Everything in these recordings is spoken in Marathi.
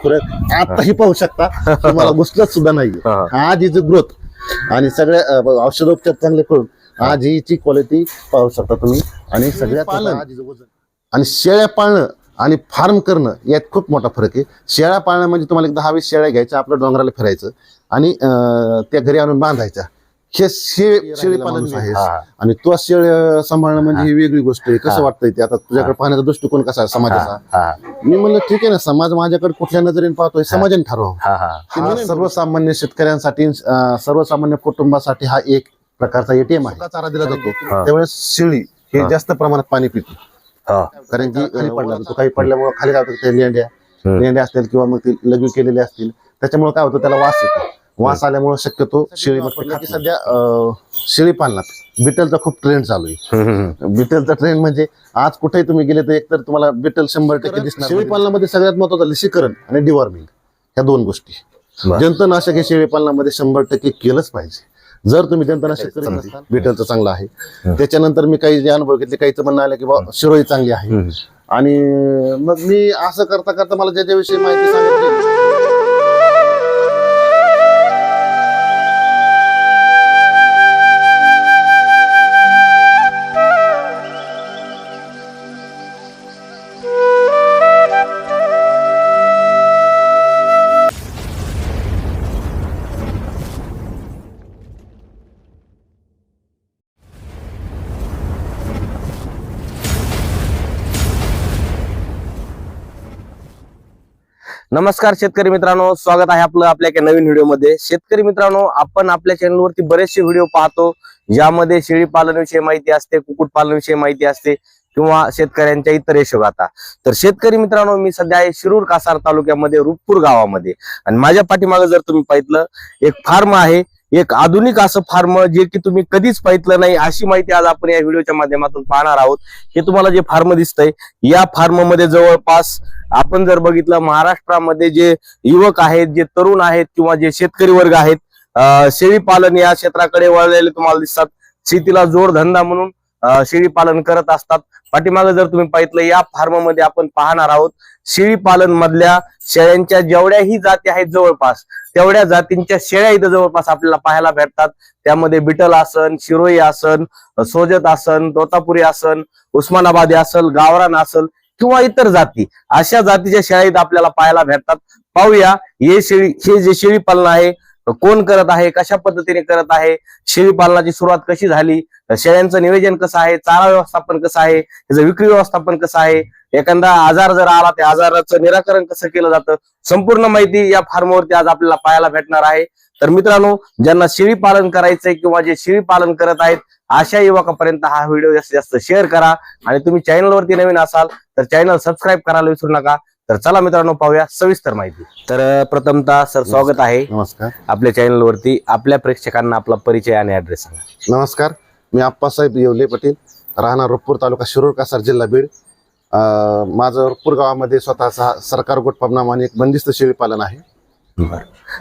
फरक आताही पाहू शकता तुम्हाला घुसलत सुद्धा नाही आज हिची ग्रोथ आणि सगळ्या औषधोपचार चांगले करून आज हिची क्वालिटी पाहू शकता तुम्ही आणि सगळ्यात पालन आणि शेळ्या पाळणं आणि फार्म करणं यात खूप मोठा फरक आहे. शेळ्या पाळणं म्हणजे तुम्हाला 10-20 शेळ्या घ्यायच्या आपल्या डोंगराला फिरायचं आणि त्या घरी आणून बांधायच्या हे शेळी पालन आहे आणि तो शेळ्या सांभाळणं म्हणजे ही वेगळी गोष्ट आहे. कसं वाटतंय ते आता तुझ्याकडे पाहण्याचा दृष्टिकोन कसा आहे समाजाचा. मी म्हणलं ठीक आहे ना समाज माझ्याकडे कुठल्या नजरेने पाहतोय समाजाने ठरवावं. सर्वसामान्य शेतकऱ्यांसाठी सर्वसामान्य कुटुंबासाठी हा एक प्रकारचा एटीएम आहे. चारा दिला जातो त्यावेळेस शेळी हे जास्त प्रमाणात पाणी पिते कारण की खाली पडला तो काही पडल्यामुळे खाली काय होतं लेंड्या असतील किंवा मग ते लघवी केलेले असतील त्याच्यामुळे काय होतं त्याला वास येतो. वास आल्यामुळे शक्यतो शेळी सध्या शेळी पालनात बिटलचा खूप ट्रेंड चालू आहे. बिटलचा ट्रेंड म्हणजे आज कुठेही तुम्ही गेले तर एकतर तुम्हाला बिटल 100% दिसणार. शेळी पालनामध्ये सगळ्यात महत्वाचं लसीकरण आणि डिवॉर्मिंग ह्या दोन गोष्टी. जंतुनाशक हे शेळी पालनामध्ये 100% केलंच पाहिजे. जर तुम्ही जंतुनाशक करीत नसताल बिटलचं चांगलं आहे. त्याच्यानंतर मी काही जे अनुभव घेतले काहीचं म्हणणं आलं की बाबा शिरोई चांगली आहे आणि मग मी असं करता करता मला ज्याच्याविषयी माहिती सांगितली. नमस्कार शेतकरी मित्रांनो, स्वागत आहे आपलं आपल्या एका नवीन व्हिडिओमध्ये. शेतकरी मित्रांनो, आपण आपल्या चॅनलवरती बरेचसे व्हिडिओ पाहतो ज्यामध्ये शेळी पालनाविषयी माहिती असते, कुक्कुट पालनाविषयी माहिती असते किंवा शेतकऱ्यांच्या इतर यशोगाथा. तर शेतकरी मित्रांनो, मी सध्या आहे शिरूर कासार तालुक्यामध्ये रुपपूर गावामध्ये आणि माझ्या पाठीमागे जर तुम्ही पाहिलं एक फार्म आहे, एक आधुनिक असं फार्म जे की तुम्ही कधीच पाहिलं नाही अशी माहिती आज आपण या व्हिडिओच्या माध्यमातून पाहणार आहोत. हे तुम्हाला जे फार्म दिसतंय या फार्म मध्ये जवळपास आपण जर बघितलं महाराष्ट्रामध्ये जे युवक आहेत, जे तरुण आहेत किंवा जे शेतकरी वर्ग आहेत शेळी पालन या क्षेत्राकडे वळलेले तुम्हाला दिसतात. शेतीला जोडधंदा म्हणून शेळी पालन करत असतात. पाठीमागे जर तुम्ही पाहिलं या फार्म मध्ये आपण पाहणार आहोत शेळी पालन मधल्या शेळ्यांच्या जेवढ्याही जाती आहेत जवळपास तेवढ्या जातींच्या शेळ्या इथं जवळपास आपल्याला पाहायला भेटतात. त्यामध्ये बिटल आसन, शिरोई आसन, सोजत आसन, तोतापुरी आसन, उस्मानाबादी आसल, गावरान आसल किंवा इतर जाती अशा जातीच्या शेळ्या इथं आपल्याला पाहायला भेटतात. पाहूया हे जे शेळी पालन आहे कोण करत आहे, कशा पद्धतीने करत आहे, शेळी पालनाची सुरुवात कशी झाली, शेळ्यांचं नियोजन कसं आहे, चारा व्यवस्थापन कसं आहे, त्याचं विक्री व्यवस्थापन कसं आहे, एखादा आजार जर आला त्या आजाराचं निराकरण कसं केलं जातं, संपूर्ण माहिती या फार्मवरती आज आपल्याला पाहायला भेटणार आहे. तर मित्रांनो, ज्यांना शेळी पालन करायचंय किंवा जे शेळी पालन करत आहेत अशा युवकांपर्यंत हा व्हिडिओ जास्तीत जास्त शेअर करा आणि तुम्ही चॅनलवरती नवीन असाल तर चॅनल सबस्क्राईब करायला विसरू नका. तर चला मित्रांनो, पाहूया सविस्तर माहिती. तर प्रथमतः सर स्वागत आहे नमस्कार आपल्या चॅनलवरती. आपल्या प्रेक्षकांना आपला परिचय आणि ऍड्रेस सांगा. नमस्कार, मी आप्पासाहेब येवले पाटील, राहणार रुपपूर तालुका शिरूर कासार जिल्हा बीड. माझं रुपपूर गावामध्ये स्वतःचा सरकार गोट फार्म नावाने एक बंदिस्त शेळी पालन आहे.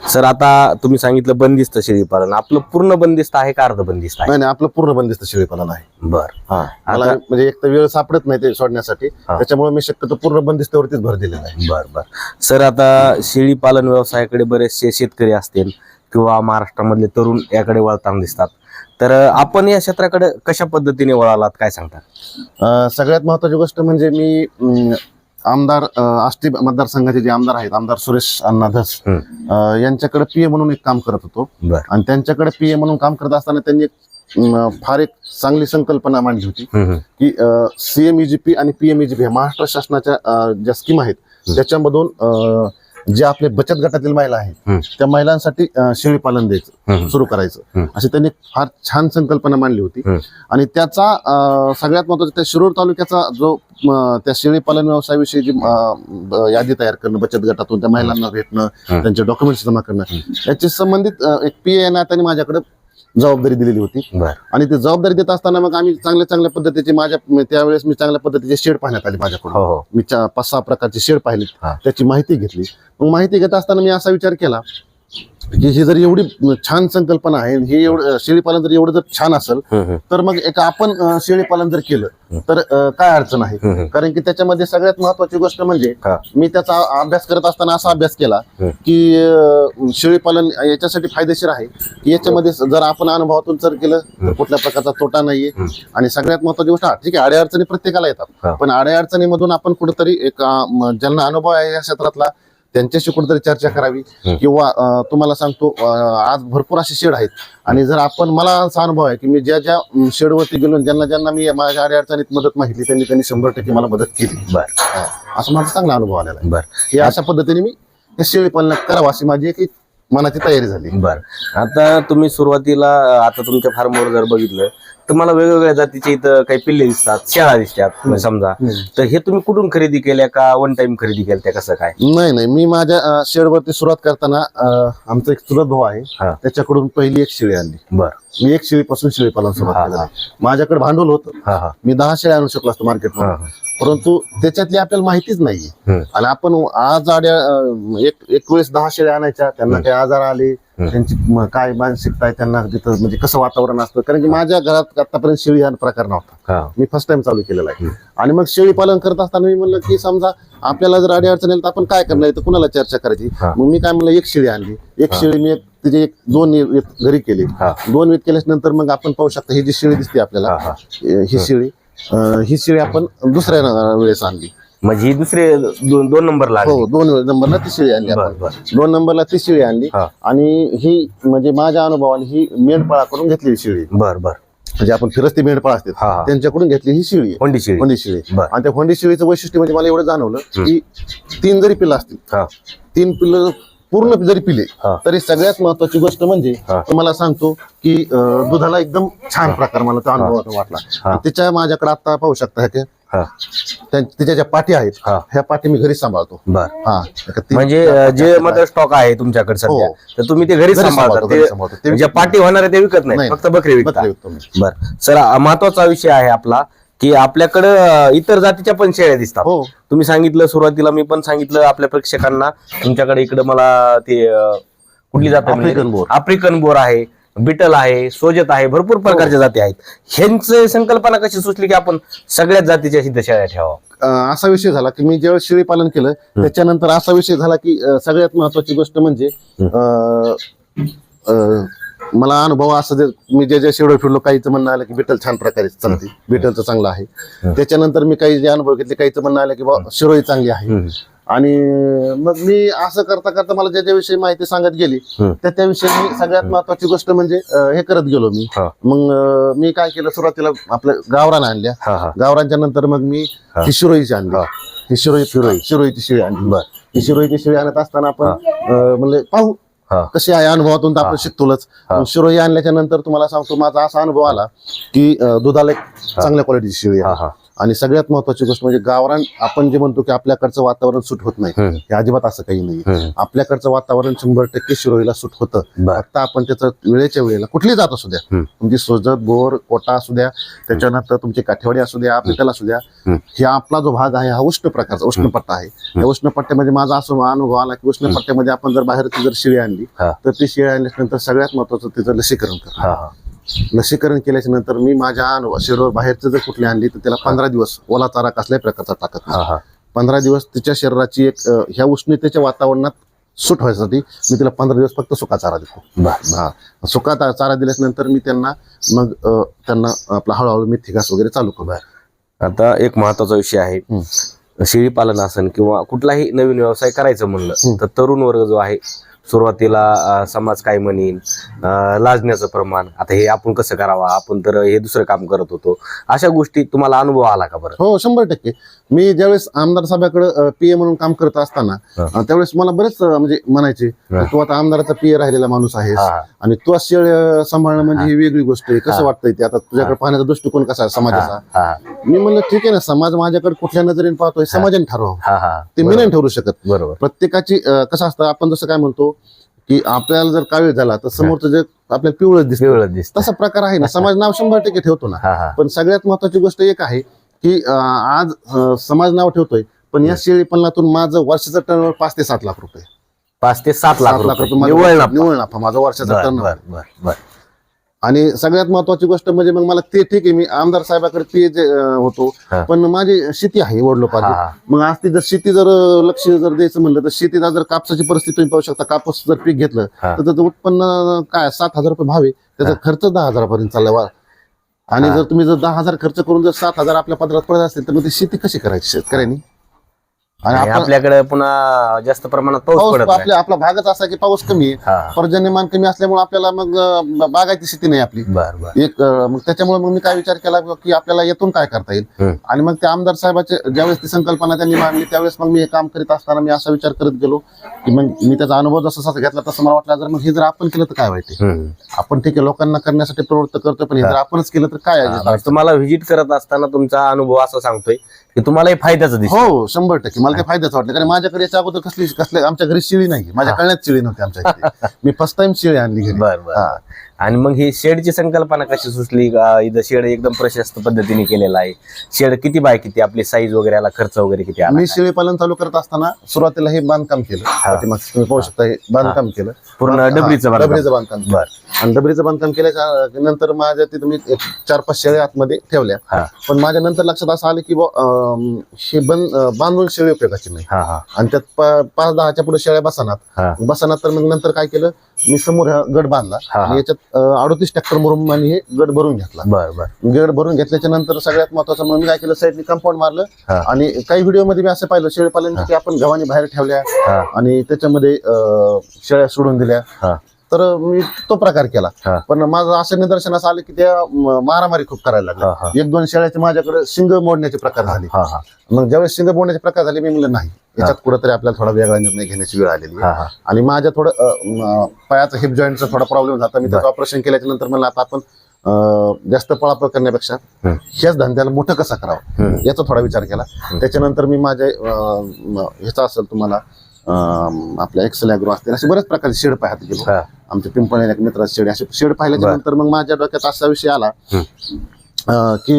सर, आता तुम्ही सांगितलं बंदिस्त शेळी पालन, आपलं पूर्ण बंदिस्त आहे का अर्ध बंदिस्त आहे? नाही, आपलं पूर्ण बंदिस्त शेळी पालन आहे. बर, मला म्हणजे एक तर वेळ सापडत नाही ते सोडण्यासाठी, त्याच्यामुळे मी शक्यतो पूर्ण बंदिस्तावरतीच भर दिलेला आहे. बर बर. सर, आता शेळी पालन व्यवसायाकडे बरेचसे शेतकरी असतील किंवा महाराष्ट्रामधले तरुण याकडे वळताना दिसतात, तर आपण या क्षेत्राकडे कशा पद्धतीने वळालात काय सांगता? सगळ्यात महत्वाची गोष्ट म्हणजे मी आमदार आष्टी मतदारसंघाचे जे आमदार आहेत, आमदार सुरेश अण्णा धस यांच्याकडे पीए म्हणून एक काम करत होतो आणि त्यांच्याकडे पीए म्हणून काम करत असताना त्यांनी फार एक चांगली संकल्पना मांडली होती की CMEGP आणि PMEGP महाराष्ट्र शासनाच्या ज्या स्कीम आहेत त्याच्यामधून जे आपले बचत गटातील महिला आहेत त्या महिलांसाठी शेळी पालन द्यायचं सुरू करायचं अशी त्यांनी फार छान संकल्पना मांडली होती. आणि त्याचा सगळ्यात महत्वाचा त्या शिरूर तालुक्याचा जो त्या शेळी पालन व्यवसायाविषयी जी यादी तयार करणं, बचत गटातून त्या महिलांना भेटणं, त्यांचे डॉक्युमेंट्स जमा करणं, याची संबंधित एक PA त्यांनी माझ्याकडे जबाबदारी दिलेली होती. आणि ती जबाबदारी देत असताना मग आम्ही चांगल्या पद्धतीचे त्यावेळेस मी चांगल्या पद्धतीचे शेड पाहण्यात आली माझ्याकडून. मी 5-6 प्रकारचे शेड पाहिले, त्याची माहिती घेतली. मग माहिती घेत असताना मी असा विचार केला की ही जर एवढी छान संकल्पना आहे, हे एवढं शेळीपालन जर एवढं जर छान असेल तर मग एक आपण शेळीपालन जर केलं तर काय अडचण आहे. कारण की त्याच्यामध्ये सगळ्यात महत्वाची गोष्ट म्हणजे मी त्याचा अभ्यास करत असताना असा अभ्यास केला की शेळीपालन याच्यासाठी फायदेशीर आहे की याच्यामध्ये जर आपण अनुभवातून जर केलं तर कुठल्या प्रकारचा तोटा नाहीये. आणि सगळ्यात महत्वाची गोष्ट, ठीक आहे अडचणी प्रत्येकाला येतात, पण अडचणीमधून आपण कुठेतरी एक ज्यांना अनुभव आहे या क्षेत्रातला त्यांच्याशी कुठेतरी चर्चा करावी. किंवा तुम्हाला सांगतो आज भरपूर असे शेड आहेत आणि जर आपण, मला असा अनुभव आहे की मी ज्या ज्या शेडवरती गेलो ज्यांना मी माझ्या अडचणीत मदत मागितली त्यांनी 100% मला मदत केली. असं माझा चांगला अनुभव आलेला आहे. की अशा पद्धतीने मी हे शेळीपालन करावं अशी माझी एक मनाची तयारी झाली. बरं, आता तुम्ही सुरुवातीला आता तुमच्या फार्मवर जर बघितलं तर मला वेगवेगळ्या जातीचे इथं काही पिल्ले दिसतात, शेळा दिसतात समजा, तर हे तुम्ही कुठून खरेदी केल्या का वन टाइम खरेदी केल्या कसं काय? नाही, मी माझ्या शेडवरती सुरुवात करताना आमचा एक चुलत भाऊ आहे त्याच्याकडून पहिली एक शेळी आणली. मी एक शेळीपासून शेळीपालन सुरुवात केलं. माझ्याकडे भांडवल होतं, मी 10 शेळ्या आणू शकलो असतो मार्केटमध्ये, परंतु त्याच्यातली आपल्याला माहितीच नाहीये. आणि आपण आज एक वेळेस 10 शेळ्या आणायच्या, त्यांना काही आजार आले, त्यांची काय मानसिकता आहे, त्यांना तिथं म्हणजे कसं वातावरण असतं. कारण की माझ्या घरात आतापर्यंत शेळी हा प्रकार नव्हता, मी फर्स्ट टाइम चालू केलेला आहे. आणि मग शेळी पालन करत असताना मी म्हणलं की समजा आपल्याला जर अडचण येईल तर आपण काय करणार, तर कुणाला चर्चा करायची. मग मी काय म्हणलं, एक शेळी आणली. एक शेळी मी तिचे 2 घरी केली. 2 वेत केल्याच्या नंतर मग आपण पाहू शकता ही जी शेळी दिसते आपल्याला, ही शेळी आपण दुसऱ्या वेळेस आणली. म्हणजे ही दुसरे 2 नंबरला? हो, 2 नंबरला ती शेळी आणली. 2 नंबरला ती शेळी आणली आणि ही म्हणजे माझ्या अनुभवाने ही मेंढपाळा करून घेतलेली शेळी. म्हणजे आपण फिरस्ती मेंढपाळ असते त्यांच्याकडून घेतली ही शेळी, होंडी शेळी. आणि त्या होंडी शेळीचं वैशिष्ट्य म्हणजे मला एवढं जाणवलं की 3 जरी पिल्लं असतील, 3 पिल्लं पूर्ण जरी पिले तरी सगळ्यात महत्वाची गोष्ट म्हणजे तुम्हाला सांगतो की दुधाला एकदम छान प्रकार मला तो अनुभव वाटला. त्याच्या माझ्याकडे आता पाहू शकता तिच्या ज्या पाठी आहेत ह्या पाठी मी घरी सांभाळतो. म्हणजे जे मदर स्टॉक आहे तुमच्याकडे सध्या तर तुम्ही ते घरी सांभाळता, ज्या पाठी होणार आहे ते विकत नाही, फक्त बकरी विकता. बरं सर, महत्वाचा विषय आहे आपला की आपल्याकडं इतर जातीच्या पण शेळ्या दिसतात. तुम्ही सांगितलं सुरुवातीला, मी पण सांगितलं आपल्या प्रेक्षकांना, तुमच्याकडे इकडे मला ते कुठली जात, आफ्रिकन बोर आहे, बिटल आहे, सोजत आहे, भरपूर प्रकारच्या जाती आहेत. ह्यांची संकल्पना कशी सुचली की आपण सगळ्याच जातीच्या सिद्ध शेळ्या ठेवावं? असा विषय झाला की मी ज्यावेळेस शेळी पालन केलं त्याच्यानंतर असा विषय झाला की सगळ्यात महत्वाची गोष्ट म्हणजे मला अनुभव असं, मी जे शेडवर फिरलो काहीचं म्हणणं आलं की बिटल छान प्रकारे चालते, बिटलचं चांगलं आहे. त्याच्यानंतर मी काही जे अनुभव घेतले, काहीचं म्हणणं आलं की बाबा शिरोई चांगली आहे. आणि मग मी असं करता करता मला ज्याविषयी माहिती सांगत गेली त्याविषयी मी सगळ्यात महत्वाची गोष्ट म्हणजे हे करत गेलो. मग मी काय केलं, सुरुवातीला आपल्या गावरान आणल्या, गावरांच्या नंतर मग मी ही शिरोईची आणली, ही शिरोईची शेळी आणली. ही शिरोईची शेळी आणत असताना आपण म्हणले पाहू कशी आहे, अनुभवातून तर आपण शिकतोच. शिरोई आणल्याच्या नंतर तुम्हाला सांगतो माझा असा अनुभव आला की दुधाला एक चांगल्या क्वालिटीची शेळी आहे. आणि सगळ्यात महत्वाची गोष्ट म्हणजे गावरान, आपण जे म्हणतो की आपल्याकडचं वातावरण सूट होत नाही, हे अजिबात असं काही नाही. आपल्याकडचं वातावरण 100% शिरोईला सूट होतं. फक्त आपण त्याचं वेळेच्या वेळेला कुठली जात असू द्या, तुमची सोजत, बोर, कोटा असू द्या, त्याच्यानंतर तुमची काठेवाडी असू द्या, आपल्याला असू द्या, हे आपला जो भाग आहे हा उष्ण प्रकारचा उष्णपट्टा आहे. या उष्णपट्ट्यामध्ये माझा असं अनुभव आला की उष्णपट्ट्यामध्ये आपण जर बाहेरची जर शेळी आणली तर ती शेळी आणल्यानंतर सगळ्यात महत्वाचं तिचं लसीकरण करा. लसीकरण केल्याच्या नंतर मी माझ्या शरीरावर बाहेरचं जर कुठली आणली तर त्याला 15 दिवस ओला चारा कसल्याही प्रकारचा टाकत नाही. 15 दिवस तिच्या शरीराची एक ह्या उष्णतेच्या वातावरणात सूट व्हायसाठी मी तिला 15 दिवस फक्त सुका चारा देतो. सुका चारा दिल्यानंतर मी त्यांना आपला हळूहळू मेथी घास वगैरे चालू करू. आता एक महत्वाचा विषय आहे, शेळी पालन असेल किंवा कुठलाही नवीन व्यवसाय करायचं म्हणलं तर तरुण वर्ग जो आहे सुरुवातीला समाज काय म्हणेल, लाजण्याचं प्रमाण, आता हे आपण कसं करावं, आपण तर हे दुसरं काम करत होतो, अशा गोष्टी तुम्हाला अनुभव आला का? बरं हो, 100%. मी ज्यावेळेस आमदार साहेबाकडे पीए म्हणून काम करत असताना त्यावेळेस मला बरेच म्हणजे म्हणायचे तू आता आमदाराचा पीए राहिलेला माणूस आहेस आणि तू शेळ्या सांभाळणं म्हणजे ही वेगळी गोष्ट आहे, कसं वाटतंय ते, आता तुझ्याकडे पाहण्याचा दृष्टिकोन कसा आहे समाजाचा. मी म्हणलं ठीक आहे ना, समाज माझ्याकडे कुठल्या नजरेने पाहतोय समाजाने ठरवावं, ते मी नाही ठरवू शकत. बरोबर. प्रत्येकाची कसं असतं, आपण जसं काय म्हणतो की आपल्याला जर कावीळ झाला तर समोरचं जे आपल्याला पिवळच दिसतं, तसा प्रकार आहे ना. समाज नाव 100% ठेवतो ना, पण सगळ्यात महत्वाची गोष्ट एक आहे की आज समाज नाव ठेवतोय, पण या शेळी पालनातून माझं वर्षाचं टर्नओव्हर 5 ते 7 लाख रुपये. 5 ते 7 लाख रुपये माझा निव्वळ नफा. निव्वळ नफा माझा वर्षाचा बर टर्न. बर बर बर. आणि सगळ्यात महत्वाची गोष्ट म्हणजे मग मला ते ठीक आहे, मी आमदार साहेबाकडे ते जे, होतो, हा. पण माझी शेती आहे वडलोपाची. हा. मग आज ती जर शेती जर लक्ष जर द्यायचं म्हणलं तर शेतीला जर कापसाची परिस्थिती तुम्ही पाहू शकता, कापूस जर पीक घेतलं हा. तर त्याचं उत्पन्न काय 7,000 रुपये भाव आहे, त्याचा खर्च 10,000 पर्यंत चालला. आणि जर तुम्ही जर 10,000 खर्च करून जर 7,000 आपल्या पदरात पडत असेल तर मग ती शेती कशी करायची शेतकऱ्यांनी? आणि आणि आपल्याकडे पुन्हा जास्त प्रमाणात पाऊस पडत नाही. आपला भागच असा की पाऊस कमी आहे, हा. पर्जन्यमान कमी असल्यामुळे आपल्याला मग बागायती शेती नाही आपली. बर बर. एक मग त्याच्यामुळे मग मी काय विचार केला की आपल्याला यातून काय करता येईल. आणि मग त्या आमदार साहेबाचे ज्यावेळेस ती संकल्पना त्यांनी मांडली त्यावेळेस मग मी हे काम करीत असताना मी असा विचार करत गेलो की मग मी त्याचा अनुभव जसा घेतला तसं मला वाटलं जर मग हे जर आपण केलं तर काय वाईट आहे. आपण ठीक आहे लोकांना करण्यासाठी प्रवृत्त करतो, पण हे जर आपणच केलं तर काय आहे. तुम्हाला व्हिजिट करत असताना तुमचा अनुभव असा सांगतोय की तुम्हाला फायद्याचं दिसतो. हो 100% मला ते फायद्याचं वाटलं, कारण माझ्याकडे याच्या अगोदर कसले आमच्या घरी शिळी नाही, माझ्या कळण्यात शिळी नव्हती आमच्या घरी. मी फर्स्ट टाइम शिळी आणली घरी. बर बर. आणि मग ही शेडची संकल्पना कशी सुचली? इथं शेड एकदम प्रशस्त पद्धतीने केलेला आहे. शेड किती बाय किती, आपली साईज वगैरे आला, खर्च वगैरे किती आला? मी शेळी पालन चालू करत असताना सुरुवातीला हे बांधकाम केलं, पाठीमागचं तुम्ही पाहू शकता हे बांधकाम केलं, पूर्ण डबरीचं बांधकाम. बर. आणि डबरीचं बांधकाम केल्याच्या नंतर माझ्या तिथे मी 4-5 शेळ्या आतमध्ये ठेवल्या. पण माझ्या नंतर लक्षात असं आलं की हे बांधून शेळी उपयोगाची नाही. आणि त्यात 5-10च्या पुढे शेळ्या बसनात तर मग नंतर काय केलं, मी समोर हा गड बांधला आणि याच्यात 38 ट्रॅक्टर मुरुम आणि हे गड भरून घेतला. बरोबर. गड भरून घेतल्याच्या नंतर सगळ्यात महत्वाचं म्हणून काय केलं, साईडनी कंपाऊंड मारलं. आणि काही व्हिडिओ मध्ये मी असं पाहिलं शेळी पालन की आपण गव्हाणी बाहेर ठेवल्या आणि त्याच्यामध्ये शेळ्या सोडून दिल्या, तर मी तो प्रकार केला. पण माझं असं निदर्शनास आलं की त्या मारामारी खूप करायला लागल्या. 1-2 शेळ्याचे माझ्याकडे शिंग मोडण्याचे प्रकार झाले. मग ज्यावेळेस शिंग मोडण्याचे प्रकार झाले मी म्हणलं नाही, याच्यात कुठेतरी आपल्याला थोडा वेगळा निर्णय घेण्याची वेळ आलेली. आणि माझ्या थोडं पायाचा हिप जॉईंटचा थोडा प्रॉब्लेम झाला. मी त्याचं ऑपरेशन केल्याच्या नंतर म्हणलं आता आपण जास्त पळापळ करण्यापेक्षा ह्याच धंद्याला मोठं कसं करावं याचा थोडा विचार केला. त्याच्यानंतर मी माझ्या ह्याचा असेल तुम्हाला आपल्या एक्सेल ॲग्रो असतील असे बऱ्याच प्रकारचे शेड पाहत गेलो. आमच्या पिंपळणे एक मित्राचे शेड, असे शेड पाहिल्याच्या नंतर मग माझ्या डोक्यात असा विषय आला की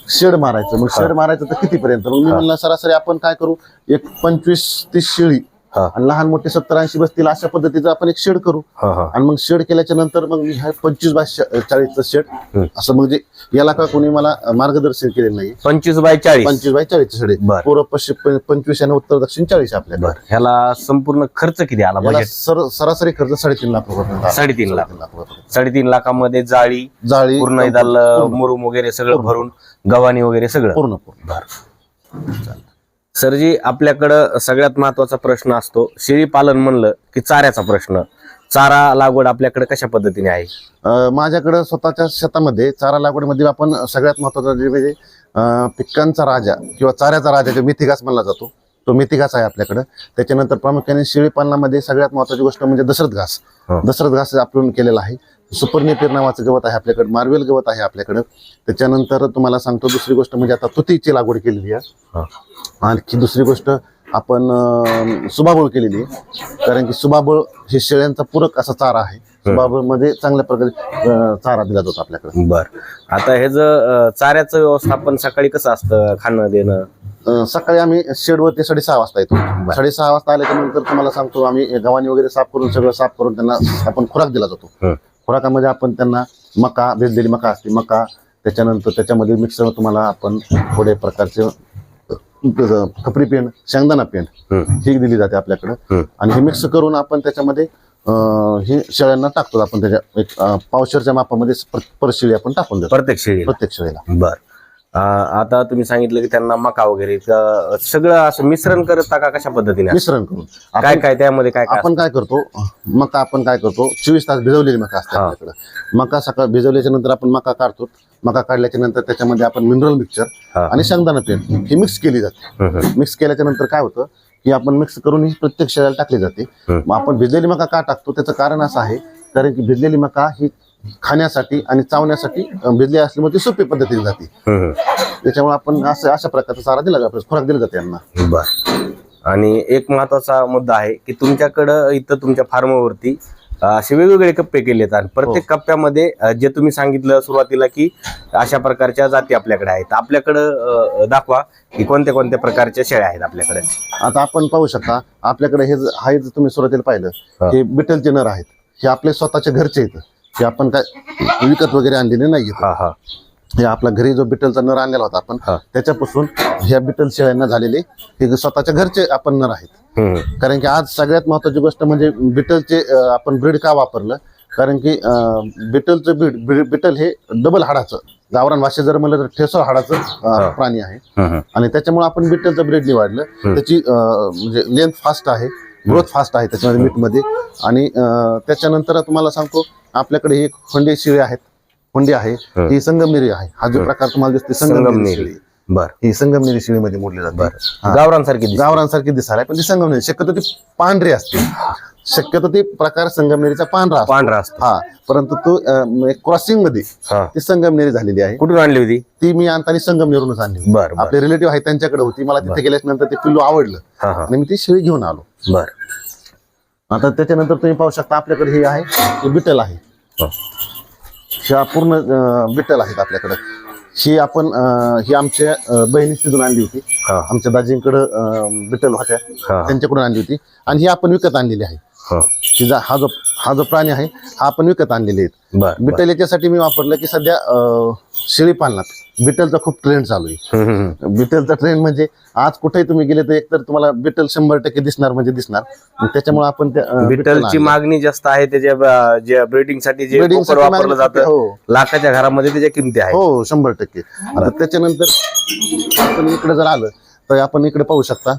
शेड मारायचं. मग शेड मारायचं तर कितीपर्यंत? मग मी म्हणलं सरासरी आपण काय करू, एक 25-30 शेळी आणि लहान मोठे 70-80 बसतील अशा पद्धतीचं आपण एक शेड करू. आणि मग शेड केल्याच्या नंतर मग मी 25x40चं शेड असं, म्हणजे याला का कोणी मला मार्गदर्शन केलेलं नाही. 25x40 25x40 शेड आहे. पूर्व पश्चिम 25 आणि उत्तर दक्षिण 40 आपल्याकडे. ह्याला संपूर्ण खर्च किती आला? बजेट सरासरी खर्च 3.5 लाख रुपये. 3.5 लाख. 3.5 लाखामध्ये जाळी पूर्ण मुरुम वगैरे सगळं भरून गव्हाणी वगैरे सगळं पूर्ण. सरजी, आपल्याकडं सगळ्यात महत्वाचा प्रश्न असतो शेळी पालन म्हणलं की चाऱ्याचा प्रश्न. चारा लागवड आपल्याकडे कशा पद्धतीने आहे? माझ्याकडे स्वतःच्या शेतामध्ये चारा लागवडीमध्ये आपण सगळ्यात महत्वाचा जे म्हणजे पिकांचा राजा किंवा चाऱ्याचा राजा जो मेथी घास म्हणला जातो, तो मेथी घास आहे आपल्याकडे. त्याच्यानंतर प्रामुख्याने शेळी पालनामध्ये सगळ्यात महत्वाची गोष्ट म्हणजे दशरथ घास. दशरथ घास आपण केलेला आहे. सुपर नेपियर नावाचं गवत आहे आपल्याकडे, मार्वेल गवत आहे आपल्याकडे. त्याच्यानंतर तुम्हाला सांगतो दुसरी गोष्ट म्हणजे आता तुतीची लागवड केलेली आहे. आणखी दुसरी गोष्ट आपण सुबाबूळ केलेली आहे, कारण की सुबाबूळ हे शेळ्यांचा पूरक असा चारा आहे. सुबाबूळ मध्ये चांगल्या प्रकारे चारा दिला जातो आपल्याकडे. बर. आता हे जर चाऱ्याचं व्यवस्थापन सकाळी कसं असतं, खाणं देणं? सकाळी आम्ही शेडवरती 6:30 वाजता येतो. 6:30 वाजता आल्याच्या नंतर तुम्हाला सांगतो आम्ही गव्हाणी वगैरे साफ करून सगळं साफ करून त्यांना आपण खुराक दिला जातो. खुराकामध्ये आपण त्यांना मका, भिजलेली मका असते, मका, त्याच्यानंतर त्याच्यामध्ये मिक्सर तुम्हाला आपण थोडे प्रकारचे खपरी पेंड, शेंगदाणा पेंड ही दिली जाते आपल्याकडे. आणि हे मिक्स करून आपण त्याच्यामध्ये हे शेळ्यांना टाकतो. आपण त्याच्या एक पावशेरच्या मापामध्ये पर शेळी आपण टाकून देतो प्रत्येक शेळीला. बर. आता तुम्ही सांगितलं की त्यांना मका वगैरे सगळं असं मिश्रण करत का, कशा पद्धतीने मिश्रण करून काय काय त्यामध्ये काय आपण काय करतो, मका आपण काय करतो 24 तास भिजवलेली मका असते आपल्याकडे. मका सकाळ भिजवल्याच्या नंतर आपण मका काढतो. मका काढल्याच्या नंतर त्याच्यामध्ये आपण मिनरल मिक्सचर आणि शेंगदाणा पेंड ही मिक्स केली जाते. मिक्स केल्याच्या नंतर काय होतं की आपण मिक्स करून ही प्रत्येक शेळ्याला टाकली जाते. मग आपण भिजलेली मका का टाकतो त्याचं कारण असं आहे, कारण की भिजलेली मका ही खाण्यासाठी आणि चावण्यासाठी भिजली असल्यामुळे ती सोपी पद्धतीने जाते. त्याच्यामुळे आपण अशा प्रकारचा चारा दिला जातो, खुराक दिला जाते यांना. बर. आणि एक महत्वाचा मुद्दा आहे की तुमच्याकडं इथं तुमच्या फार्मवरती असे वेगवेगळे कप्पे केलेत आणि प्रत्येक कप्प्यामध्ये जे तुम्ही सांगितलं सुरुवातीला की अशा प्रकारच्या जाती आपल्याकडे आहेत. आपल्याकडं दाखवा की कोणत्या कोणत्या प्रकारच्या शेळ्या आहेत आपल्याकडे. आता आपण पाहू शकता आपल्याकडे हे जे तुम्ही सुरुवातीला पाहिलं हे बिटलचे नर आहेत. हे आपले स्वतःच्या घरचे आहेत. हे आपण काय विकत वगैरे आणलेले नाहीये. हे आपला घरी जो बिटलचा नर आणलेला होता आपण त्याच्यापासून ह्या बिटल शेळ्यांना झालेले हे स्वतःच्या घरचे आपण नर आहेत. कारण की आज सगळ्यात महत्वाची गोष्ट म्हणजे बिटलचे आपण ब्रीड का वापरलं, कारण की बिटलचं बिटल हे डबल हाडाचं, गावरान भाषेत जर म्हणलं तर ठेसर हाडाचं प्राणी आहे आणि त्याच्यामुळे आपण बिटलचं ब्रीड निवडलं. त्याची म्हणजे लेंथ फास्ट आहे, ग्रोथ फास्ट आहे त्याच्यामध्ये मीटमध्ये. आणि त्याच्यानंतर तुम्हाला सांगतो आपल्याकडे एक होंडे शेळी आहेत, होंडी आहे, ही संगमनेरी आहे. हा जो प्रकार तुम्हाला दिसते संगमनेरी शेळी, ही संगमनेरी शेळीमध्ये मोडली जाते. गावरांसारखी दिसायला पण ती संगमनेरी शक्यतो ती पांढरी असते. शक्यतो ती प्रकार संगमनेरीचा पांढरा असतो. हा, परंतु तो क्रॉसिंग मध्ये ती संगमनेरी झालेली आहे. कुठून आणली होती ती? मी आणताना संगमनेरूनच आणली. आपले रिलेटिव्ह आहेत त्यांच्याकडे होती. मला तिथे गेल्यानंतर ते पिल्लू आवडलं आणि मी ती शेळी घेऊन आलो. आता त्याच्यानंतर तुम्ही पाहू शकता आपल्याकडे हे आहे, हे बिटल आहे. ह्या पूर्ण बिटल आहेत आपल्याकडे. ही आपण ही आमच्या बहिणी तिथून आणली होती. आमच्या दाजींकडे बिटल होत्या, त्यांच्याकडून आणली होती आणि ही आपण विकत आणलेली आहे. हा जो प्राणी आहे हा आपण विकत आणलेले आहेत. बिटल याच्यासाठी मी वापरलं की सध्या शेळी पालनात बिटलचा खूप ट्रेंड चालू आहे. बिटलचा ट्रेंड म्हणजे आज कुठेही तुम्ही गेले तर एकतर तुम्हाला बिटल 100% दिसणार म्हणजे दिसणार. त्याच्यामुळे आपण बिटलची मागणी जास्त आहे. त्याच्या ब्रीडिंगसाठी जे वापरलं जातं लाखाच्या घरामध्ये त्याच्या किमती आहेत. हो, 100%. आता त्याच्यानंतर आपण इकडे जर आलं तर आपण इकडे पाहू शकता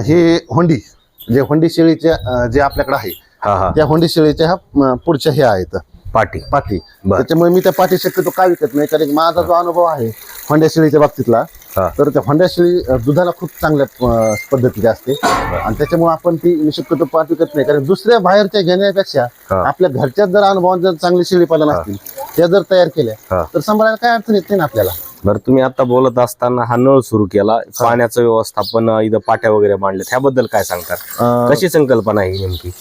हे होंडी, जे होंडी शेळीच्या जे आपल्याकडे आहे त्या होंडी शेळीच्या ह्या पुढच्या हे आहेत पाठी. त्याच्यामुळे मी त्या पाठी शक्यतो काय विकत नाही, कारण माझा जो अनुभव आहे होंड्या शेळीच्या बाबतीतला, तर त्या होंड्या शेळी दुधाला खूप चांगल्या पद्धतीने असते आणि त्याच्यामुळे आपण ती शक्यतो पाठ विकत नाही. कारण दुसऱ्या बाहेरच्या घेण्यापेक्षा आपल्या घरच्याच जर अनुभवात जर चांगली शेळी पालन असतील त्या जर तयार केल्या तर सांभाळायला काय अडचण येत नाही ना आपल्याला. बरं, तुम्ही आता बोलत असताना हा नळ सुरू केला, पाण्याचं व्यवस्थापन, इथं पाट्या वगैरे मांडल्या, त्याबद्दल काय सांगतात? कशी संकल्पना आहे नेमकी?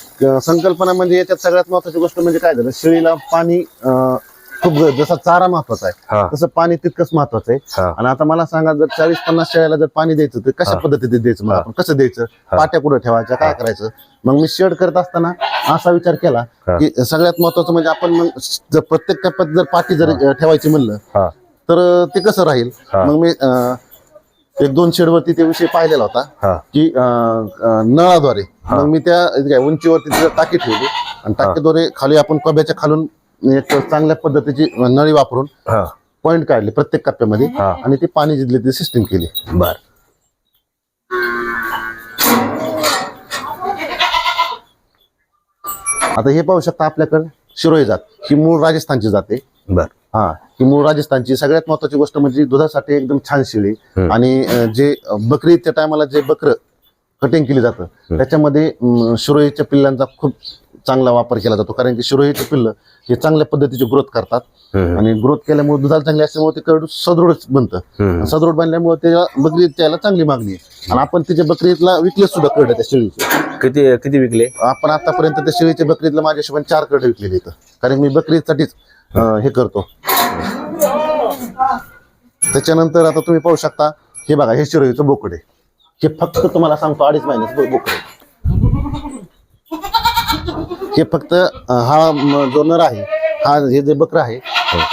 संकल्पना म्हणजे याच्यात सगळ्यात महत्वाची गोष्ट म्हणजे काय झालं, शेळीला पाणी खूप जसा चारा महत्वाचा आहे तसं पाणी तितकंच महत्वाचं आहे. आणि आता मला सांगा जर 40-50 शेळ्याला जर पाणी द्यायचं तर कशा पद्धतीने द्यायचं, मला आपण कसं द्यायचं, पाट्या कुठं ठेवायच्या, काय करायचं. मग मी शेड करत असताना असा विचार केला की सगळ्यात महत्वाचं म्हणजे आपण मग जर प्रत्येक कप्प्यात जर पाटी जर ठेवायची म्हणलं तर ते कसं राहील. मग मी 1-2 शेडवरती ते विषय पाहिलेला होता की नळाद्वारे मग मी त्या उंचीवरती टाकी ठेवली आणि टाकीद्वारे खाली आपण कब्याच्या खालून एक चांगल्या पद्धतीची नळी वापरून पॉइंट काढले प्रत्येक कप्प्यामध्ये आणि ती पाणी जिथली ती सिस्टीम केली. आता हे पाहू शकता आपल्याकडे शिरोई जात, ही मूळ राजस्थानची जाते. ही मूळ राजस्थानची सगळ्यात महत्वाची गोष्ट म्हणजे दुधासाठी एकदम छान शेळी. आणि जे बकरीच्या टायमाला जे बकर कटिंग केली जातं त्याच्यामध्ये शिरोईच्या पिल्लांचा खूप चांगला वापर केला जातो. कारण की शिरोईचे पिल्ल हे चांगल्या पद्धतीची ग्रोथ करतात आणि ग्रोथ केल्यामुळे दुधाला चांगली असल्यामुळे ते करडू सदृढ बनतं. सदृढ बनल्यामुळे त्याला बकरी त्याला चांगली मागणी आहे आणि आपण त्याच्या बकरीतला विकले सुद्धा करडे त्या शेळीचे. किती विकले आपण आतापर्यंत? त्या शेळीच्या बकरीतला माझ्या हिशोबाने 4 करडे विकलेले आहेत. कारण मी बकरीसाठीच हे करतो. त्याच्यानंतर आता तुम्ही पाहू शकता हे बघा, हे शिरोईचं बोकड आहे. हे फक्त तुम्हाला सांगतो 2.5 महिन्याचं बोकड आहे. हे फक्त हा जो नर आहे, हा हे जे बकरं आहे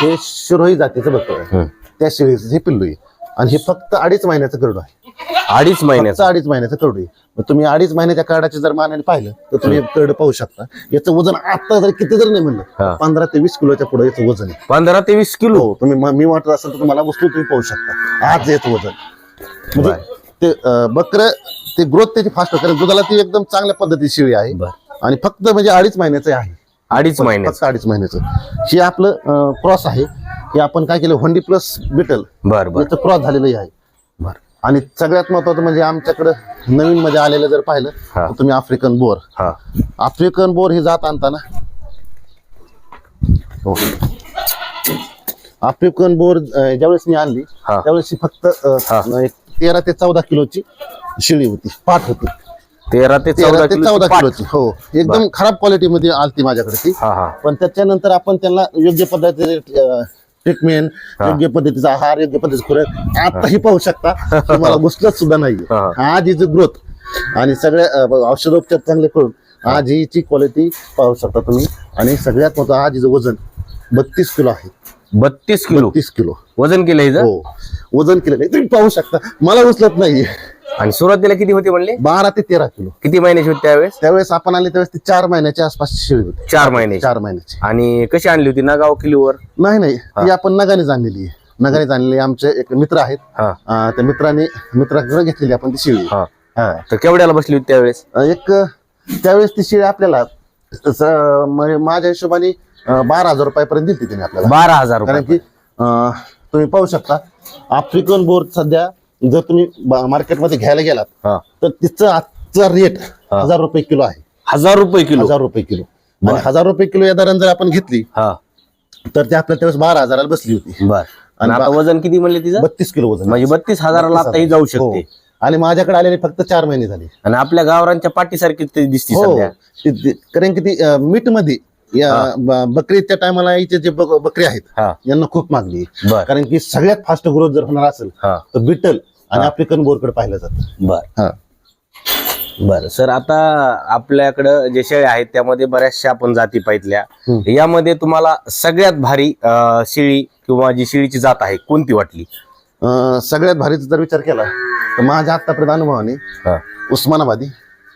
हे शिरोई जातीचं बकरं आहे, त्या शेळीचं हे पिल्लू आहे. आणि हे फक्त 2.5 महिन्याचं करडू आहे. 2.5 महिन्याचं करडू आहे. मग तुम्ही 2.5 महिन्याच्या कार्डाचे जर मानाने पाहिलं तर तुम्ही करड पाहू शकता. याचं वजन आता जर किती जर नाही म्हणलं 15 ते 20 किलोच्या पुढे याचं वजन आहे. 15 ते 20 किलो? तुम्ही मी वाटत असेल तर तुम्हाला वस्तू तुम्ही पाहू शकता आज याचं वजन. म्हणजे ते बकरं ते ग्रोथ त्याची फास्ट, कारण दुधाला ती एकदम चांगल्या पद्धतीची शेळी आहे. आणि फक्त म्हणजे 2.5 महिन्याचं आहे. 2.5 महिन्याचं हे आपलं क्रॉस आहे. हे आपण काय केलं, होंडी प्लस बिटल याचं क्रॉस झालेलं आहे. आणि सगळ्यात महत्वाचं म्हणजे आमच्याकडे नवीन मध्ये आलेलं जर पाहिलं तर तुम्ही आफ्रिकन बोर. आफ्रिकन बोर ही जात आणताना आफ्रिकन बोर ज्यावेळेस मी आणली त्यावेळेस फक्त 13 ते 14 किलोची शेळी होती, पाठ होती. 13 ते 14 14 किलोची. हो, एकदम खराब क्वालिटी मध्ये आलती माझ्याकडे ती. पण त्याच्यानंतर आपण त्यांना योग्य पद्धतीने ट्रीटमेंट, योग्य पद्धतीचा आहार, योग्य पद्धतीचं खुराक आताही पाहू शकता. तुम्हाला घुसलत सुद्धा नाहीये. आज हिची ग्रोथ आणि सगळ्या औषधोपचार चांगले करून आज हिची क्वालिटी पाहू शकता तुम्ही. आणि सगळ्यात मोठं आज हिचं वजन 32 किलो आहे. 32 किलो 32 किलो वजन केलं हिचं. हो, वजन केलं नाही तुम्ही पाहू शकता. मला उचलत नाहीये. आणि सुरुवातीला किती होते म्हणले? 12 ते 13 किलो. किती महिन्याची होती त्यावेळेस? त्यावेळेस आपण आले त्यावेळेस ती 4 महिन्याच्या आसपास शेळी होती. 4 महिने. 4 महिन्याची. आणि कशी आणली होती? नागाव किलोवर? नाही, ती आपण नगाने आणलेली आहे. नगाने आणलेली. आमचे एक मित्र आहेत, त्या मित्राकडे घेतलेली आपण ती शेळी. तर केवढ्याला बसली होती त्यावेळेस? त्यावेळेस ती शेळी आपल्याला माझ्या हिशोबाने 12,000 रुपयापर्यंत दिली तिने आपल्याला. 12,000 रुपये. कारण की तुम्ही पाहू शकता आफ्रिकन बोर सध्या जर तुम्ही मार्केटमध्ये घ्यायला गेलात तर तिचं आजचा रेट 1,000 रुपये किलो आहे. 1,000 रुपये किलो? 1,000 रुपये किलो. आणि 1,000 रुपये किलो या दराने जर आपण घेतली तर ती आपल्याला त्यावेळेस 12,000ला बसली होती. आणि आता वजन किती म्हणले तिचं? 32 किलो वजन. म्हणजे 32,000ला आताही जाऊ शकते. आणि माझ्याकडे आलेले फक्त 4 महिने झाले. आणि आपल्या गावरांच्या पाठीसारखी ती दिसते सध्या. कारण की ती मीठ मध्ये बकरीच्या टायमाला इथे जे बकरी आहेत यांना खूप मागणी आहे. कारण की सगळ्यात फास्ट ग्रोथ जर होणार असेल तर बिटल आणि आफ्रिकन बोरकडे पाहिलं जातं. बर सर, आता आपल्याकडं जे शेळ्या आहेत त्यामध्ये बऱ्याचशा आपण जाती पाहितल्या. यामध्ये तुम्हाला सगळ्यात भारी शेळी किंवा जी शेळीची जात आहे कोणती वाटली? सगळ्यात भारीचा जर विचार केला तर माझ्या आतापर्यंत अनुभवाने उस्मानाबादी,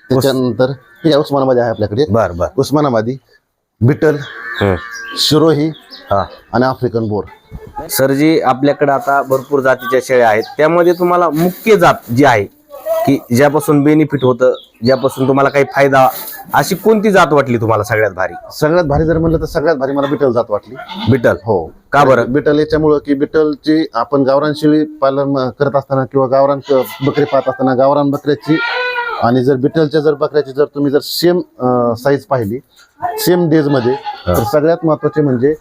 त्याच्यानंतर उस्मानाबादी आहे आपल्याकडे. उस्मानाबादी, बिटल, शिरोही आणि आफ्रिकन बोर. सर, जी आपल्याकडे आता भरपूर जातीच्या शेळ्या आहेत त्यामध्ये तुम्हाला मुख्य जात जी आहे की ज्यापासून बेनिफिट होतं, ज्यापासून तुम्हाला काही फायदा, अशी कोणती जात वाटली तुम्हाला सगळ्यात भारी? सगळ्यात भारी जर म्हणलं तर सगळ्यात भारी मला बिटल जात वाटली. बिटल? हो. का बरं? बिटल याच्यामुळं की बिटलची आपण गावरान शेळी पालन करत असताना किंवा गावरान बकरी पाहत असताना गावरान बकऱ्याची आणि जर बिटलच्या जर बकऱ्याची जर तुम्ही जर सेम साईज पाहिली, सेम डेज मध्ये, तर सगळ्यात महत्वाचे म्हणजे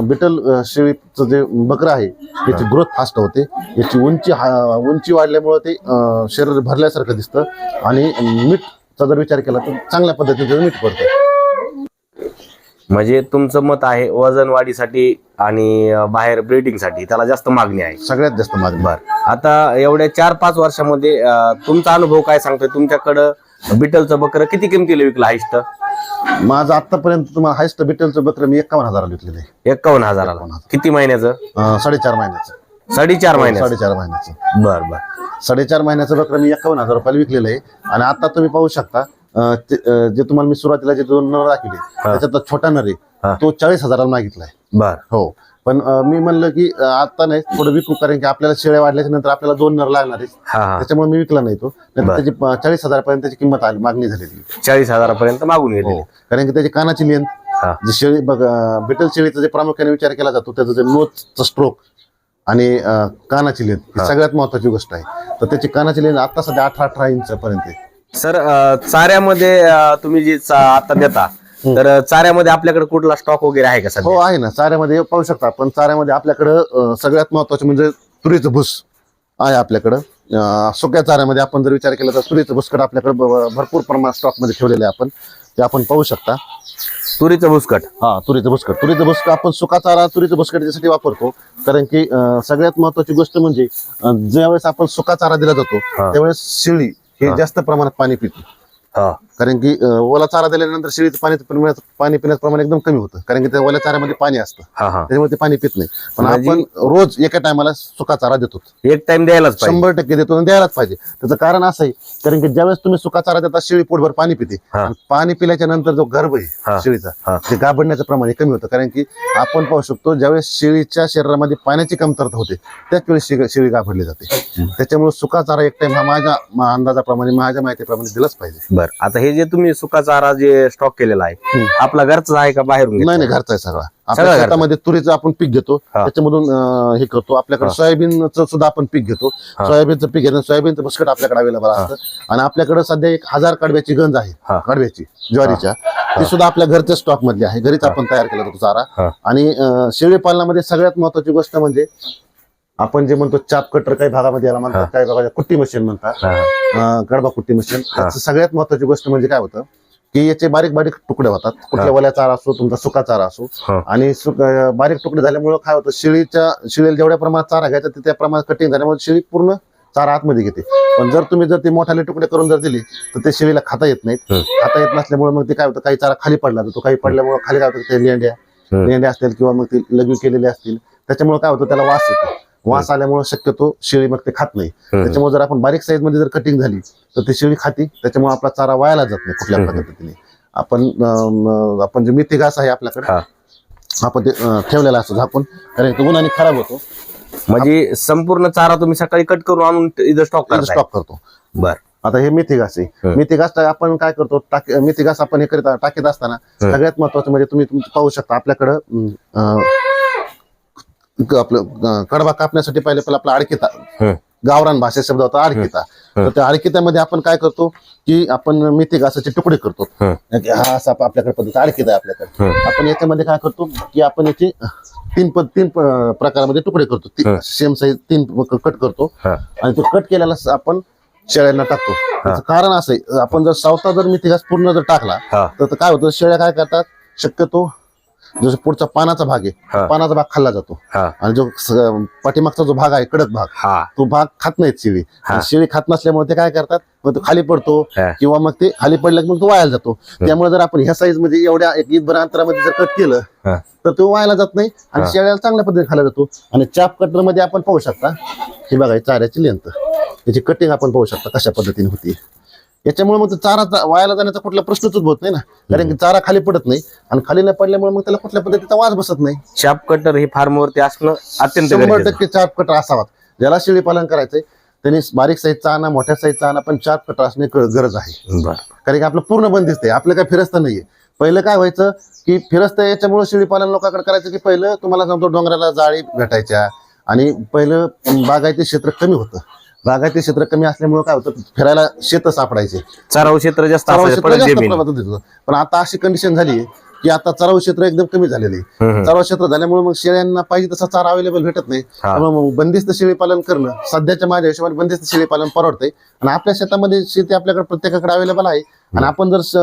बिटल शेळीचं जे बकरा आहे याची ग्रोथ फास्ट होते. याची उंची वाढल्यामुळे ते शरीर भरल्यासारखं दिसतं. आणि मीठचा जर विचार केला तर चांगल्या पद्धतीने मीठ पडतं. म्हणजे तुमचं मत आहे वजन वाढीसाठी आणि बाहेर ब्रीडिंग साठी त्याला जास्त मागणी आहे? सगळ्यात जास्त मागणी. आता एवढ्या 4-5 वर्षामध्ये तुमचा अनुभव काय सांगतोय? तुमच्याकडं बिटलचं बकरं किती किमतीला विकलं हायस्ट? माझं आतापर्यंत तुम्हाला हायस्ट बिटलचं बकरं मी 51,000 विकलेलं आहे. 51,000? किती महिन्याचं? 4.5 महिन्याचं. 4.5 महिन्याचं? 4.5 महिन्याचं. बर 4.5 महिन्याचं बकरं मी 51,000 रुपयाला विकलेलं आहे. आणि आता तुम्ही पाहू शकता जे तुम्हाला मी सुरुवातीला जे 2 नर दाखवले त्याच्यातला छोटा नर आहे तो 40,000ला मागितलाय. हो. पण मी म्हणलं की आता नाही, थोडं विकू, कारण की आपल्याला शेळ्या वाढल्याच्या नंतर आपल्याला 2 नर लागणार आहे. त्याच्यामुळे मी विकला नाही तो. त्याची 40,000 पर्यंत त्याची किंमत मागणी झालेली. 40,000 पर्यंत मागून गेली. कारण की त्याची कानाची लेंथ, जी शेळी बिटल शेळीचा जे प्रामुख्याने विचार केला जातो त्याचं जे नोजचं स्ट्रोक आणि कानाची लेंथ सगळ्यात महत्वाची गोष्ट आहे. तर त्याची कानाची लेंथ आता सध्या 18 इंच पर्यंत आहे. सर, चाऱ्यामध्ये तुम्ही जी आता देता तर चाऱ्यामध्ये आपल्याकडे कुठला स्टॉक वगैरे आहे का सर? हो, आहे ना. चाऱ्यामध्ये पाहू शकता आपण. चाऱ्यामध्ये आपल्याकडं सगळ्यात महत्वाचं म्हणजे तुरीचं भूस आहे आपल्याकडं. सुक्या चाऱ्यामध्ये आपण जर विचार केला तर तुरीचं भुसकट आपल्याकडे भरपूर प्रमाणात स्टॉक मध्ये ठेवलेलं आहे आपण. ते आपण पाहू शकता. तुरीचं भुसकट? तुरीचं भुसकट. तुरीचं भुसकट आपण सुका चारा तुरीचं भुसकट यासाठी वापरतो. कारण की सगळ्यात महत्वाची गोष्ट म्हणजे ज्यावेळेस आपण सुका चारा दिला जातो त्यावेळेस शेळी हे जास्त प्रमाणात पाणी पिते. कारण की ओला चारा दिल्यानंतर शेळीचं पाणी पिण्याचं प्रमाण एकदम कमी होतं. कारण की त्या ओल्या चाऱ्यामध्ये पाणी असतं, त्याच्यामुळे ते पाणी पित नाही. पण आपण रोज एका टायमाला सुका चारा देतो. एक टाइम द्यायलाच 100% देतो आणि द्यायलाच पाहिजे. त्याचं कारण असं आहे, कारण की ज्यावेळेस तुम्ही सुका चारा देता शेळी पोटभर पाणी पिते. पाणी पिल्याच्या नंतर जो गर्भ आहे शेळीचा ते गाभण्याचं प्रमाण कमी होतं. कारण की आपण पाहू शकतो ज्यावेळेस शेळीच्या शरीरामध्ये पाण्याची कमतरता होते त्याच वेळेस शेळी गाभडली जाते. त्याच्यामुळे सुका चारा एक टाइम हा माझ्या अंदाजाप्रमाणे, माझ्या माहितीप्रमाणे दिलाच पाहिजे. आता हे जे तुम्ही सुका चारा जे स्टॉक केलेला आहे आपला घरचा आहे का बाहेरून? नाही, घरचा आहे सगळा. आपल्या शेतामध्ये तुरीचं आपण पीक घेतो, त्याच्यामधून हे करतो. आपल्याकडे सोयाबीनचं सुद्धा आपण पीक घेतो. सोयाबीनचं पीक घेतो. सोयाबीनचं भुसकट आपल्याकडे अवेलेबल असतं. आणि आपल्याकडे सध्या 1,000 कडव्याची गंज आहे, कडव्याची ज्वारीच्या. ती सुद्धा आपल्या घरच्या स्टॉक मधली आहे. घरीच आपण तयार केला जातो चारा. आणि शेळी पालनामध्ये सगळ्यात महत्वाची गोष्ट म्हणजे आपण जे म्हणतो चाप कटर काही भागामध्ये याला म्हणतात, काही भागात कुट्टी मशीन म्हणतात, कडबा कुट्टी मशीन. सगळ्यात महत्वाची गोष्ट म्हणजे काय होतं की याचे बारीक बारीक तुकडे होतात. कुठल्या वल्या चारा असो, तुमचा सुका चारा असो, आणि बारीक तुकडे झाल्यामुळे काय होतं, शेळीला जेवढ्या प्रमाणात चारा घ्यायचा त्या प्रमाणात कटिंग झाल्यामुळे शेळी पूर्ण चारा आतमध्ये घेते. पण जर तुम्ही ते मोठाले तुकडे करून जर दिले तर ते शेळीला खाता येत नाहीत. खाता येत नसल्यामुळे मग ते काय होतं, काही चारा खाली पडला जातो, काही पडल्यामुळे खाली काय होतं, ते लेंड्या असतील किंवा मग ते लघवी केलेले असतील, त्याच्यामुळे काय होतं, त्याला वास येतो. वास आल्यामुळे शक्यतो शेळी मग ते खात नाही. त्याच्यामुळे जर आपण बारीक साईज मध्ये जर कटिंग झाली तर ती शेळी खाती, त्याच्यामुळे आपला चारा वायाला जात नाही कुठल्या पद्धतीने. आपण जे मेथी घास आहे आपल्याकडे, आपण ते ठेवलेला असतो झाकून, कारण तो उन्हाने खराब होतो. म्हणजे संपूर्ण चारा तुम्ही सकाळी कट करून आणून इथं स्टॉक करतो. बर. आता हे मेथी घास आहे. मेथी घास आपण काय करतो, मेथी घास आपण हे करीत टाकीत असताना सगळ्यात महत्वाचं म्हणजे तुम्ही पाहू शकता आपल्याकडं आपलं कडबा कापण्यासाठी पहिले आपला अडकिता, गावरान भाषेत शब्द होता अडकिता. तर त्या अडकित्यामध्ये आपण काय करतो की आपण मेथी घासाचे तुकडे करतो. हा असा आपल्याकडे पद्धत अडकिता आहे आपल्याकडे. आपण याच्यामध्ये काय करतो की आपण याचे तीन प्रकारामध्ये तुकडे करतो, सेम साईज 3 कट करतो, आणि तो कट केलेला आपण शेळ्यांना टाकतो. त्याचं कारण असं आहे, आपण जर सावता जर मेथी घास पूर्ण जर टाकला तर काय होतं, शेळ्या काय करतात, शक्यतो जसं पुढचा पानाचा भाग आहे, पानाचा भाग खाल्ला जातो, आणि जो पाठीमागचा जो भाग आहे, कडक भाग, तो भाग खात नाहीत शेळी. शेळी खात नसल्यामुळे ते काय करतात, मग तो खाली पडतो, किंवा मग ते खाली पडलं मग तो वायाला जातो. त्यामुळे जर आपण ह्या साईज मध्ये एवढ्या एक ईदभर अंतरामध्ये जर कट केलं तर तो वायाला जात नाही, आणि शेळ्याला चांगल्या पद्धतीने खाल्ला जातो. आणि चाप कटर मध्ये आपण पाहू शकता, हे बघा चाऱ्याची लेंथ, त्याची कटिंग आपण पाहू शकता कशा पद्धतीने होती. याच्यामुळे मग चारा वायाला जाण्याचा कुठला प्रश्नच उद्भवत नाही ना, कारण की चारा खाली पडत नाही, आणि खाली न पडल्यामुळे मग त्याला कुठल्या पद्धतीचा वास बसत नाही. चाप कटर हे फार्मवरती असणं अत्यंत 100% चाप कटर असावा. ज्याला शेळी पालन करायचंय त्यांनी बारीक साईजचा आणा, मोठ्या साईजचा आणा, पण चाप कटर असणे गरज आहे. कारण की आपलं पूर्ण बंदिस्त आहे, आपलं काही फिरस्त नाहीये. पहिलं काय व्हायचं की फिरस्त याच्यामुळे शेळी पालन लोकांकडे करायचं की पहिलं तुम्हाला सांगतो, डोंगराला जाळी भेटायच्या, आणि पहिलं बागायती क्षेत्र कमी होतं. बागायती क्षेत्र कमी असल्यामुळे काय होतं, फिरायला शेत सापडायचे, चराव क्षेत्र जास्त पण आता अशी कंडिशन झाली की आता चराव क्षेत्र एकदम कमी झालेले आहे. चराव क्षेत्र झाल्यामुळे मग शेळ्यांना पाहिजे तसा चारा अवेलेबल भेटत नाही. त्यामुळे बंदिस्त शेळी पालन करणं सध्याच्या माझ्या हिशोबाने बंदिस्त शेळी पालन परवडतंय. आणि आपल्या शेतामध्ये शेती आपल्याकडे प्रत्येकाकडे अवेलेबल आहे, आणि आपण जर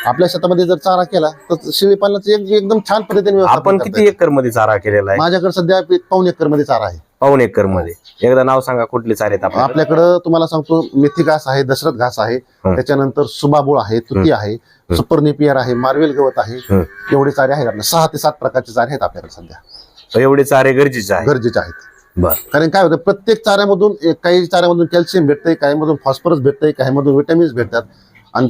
आपल्या शेतामध्ये जर चारा केला तर शेळी पालनाची एकदम छान पद्धतीने. आपण किती एकर मध्ये चारा केलेला आहे? माझ्याकडे सध्या 1.5 एकर मध्ये चारा आहे. 1.5 एकर मध्ये. एकदा नाव सांगा, कुठले चारे आहेत आपल्याकडं? तुम्हाला सांगतो, मेथी घास आहे, दशरथ घास आहे, त्याच्यानंतर सुबाबूळ आहे, तुती आहे, सुपर नेपियर आहे, मार्वेल गवत आहे. एवढे चारे आहेत आपल्या. 6 ते 7 प्रकारचे चारे आहेत आपल्याकडे सध्या. एवढे चारे गरजेचे आहेत. कारण काय होतं, प्रत्येक चाऱ्यामधून काही चाऱ्यामधून कॅल्शियम भेटतंय, काही मधून फॉस्फरस भेटतंय, काही मधून विटॅमिन्स भेटतात. आणि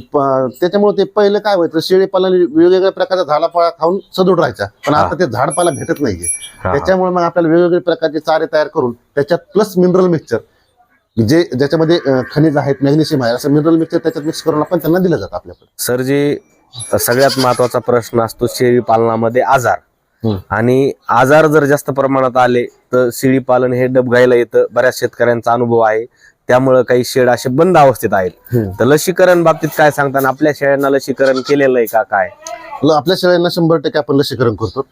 त्याच्यामुळे ते पहिलं काय व्हायचं, शेळी पालन वेगवेगळ्या प्रकारचा झाडापाला खाऊन सदृढ राहायचा, पण आता ते झाडपाला भेटत नाहीये. त्याच्यामुळे मग आपल्याला वेगवेगळे प्रकारचे चारे तयार करून त्याच्यात प्लस मिनरल मिक्सचर, ज्याच्यामध्ये खनिज आहेत, मॅग्नेशियम आहे, असं मिनरल मिक्सचर त्याच्यात मिक्स करून आपण त्यांना दिलं जातं आपल्याकडे. सर, जे सगळ्यात महत्वाचा प्रश्न असतो शेळी पालनामध्ये, आजार. आणि आजार जर जास्त प्रमाणात आले तर शेळी पालन हे डबघाईला येतं. बऱ्याच शेतकऱ्यांचा अनुभव आहे, त्यामुळे काही शेड असे बंद अवस्थेत आहेत. तर लसीकरण बाबतीत काय सांगताना, आपल्या शेळ्यांना लसीकरण केलेलं आहे का? काय आपल्या शेळ्यांना 100% आपण लसीकरण करतो.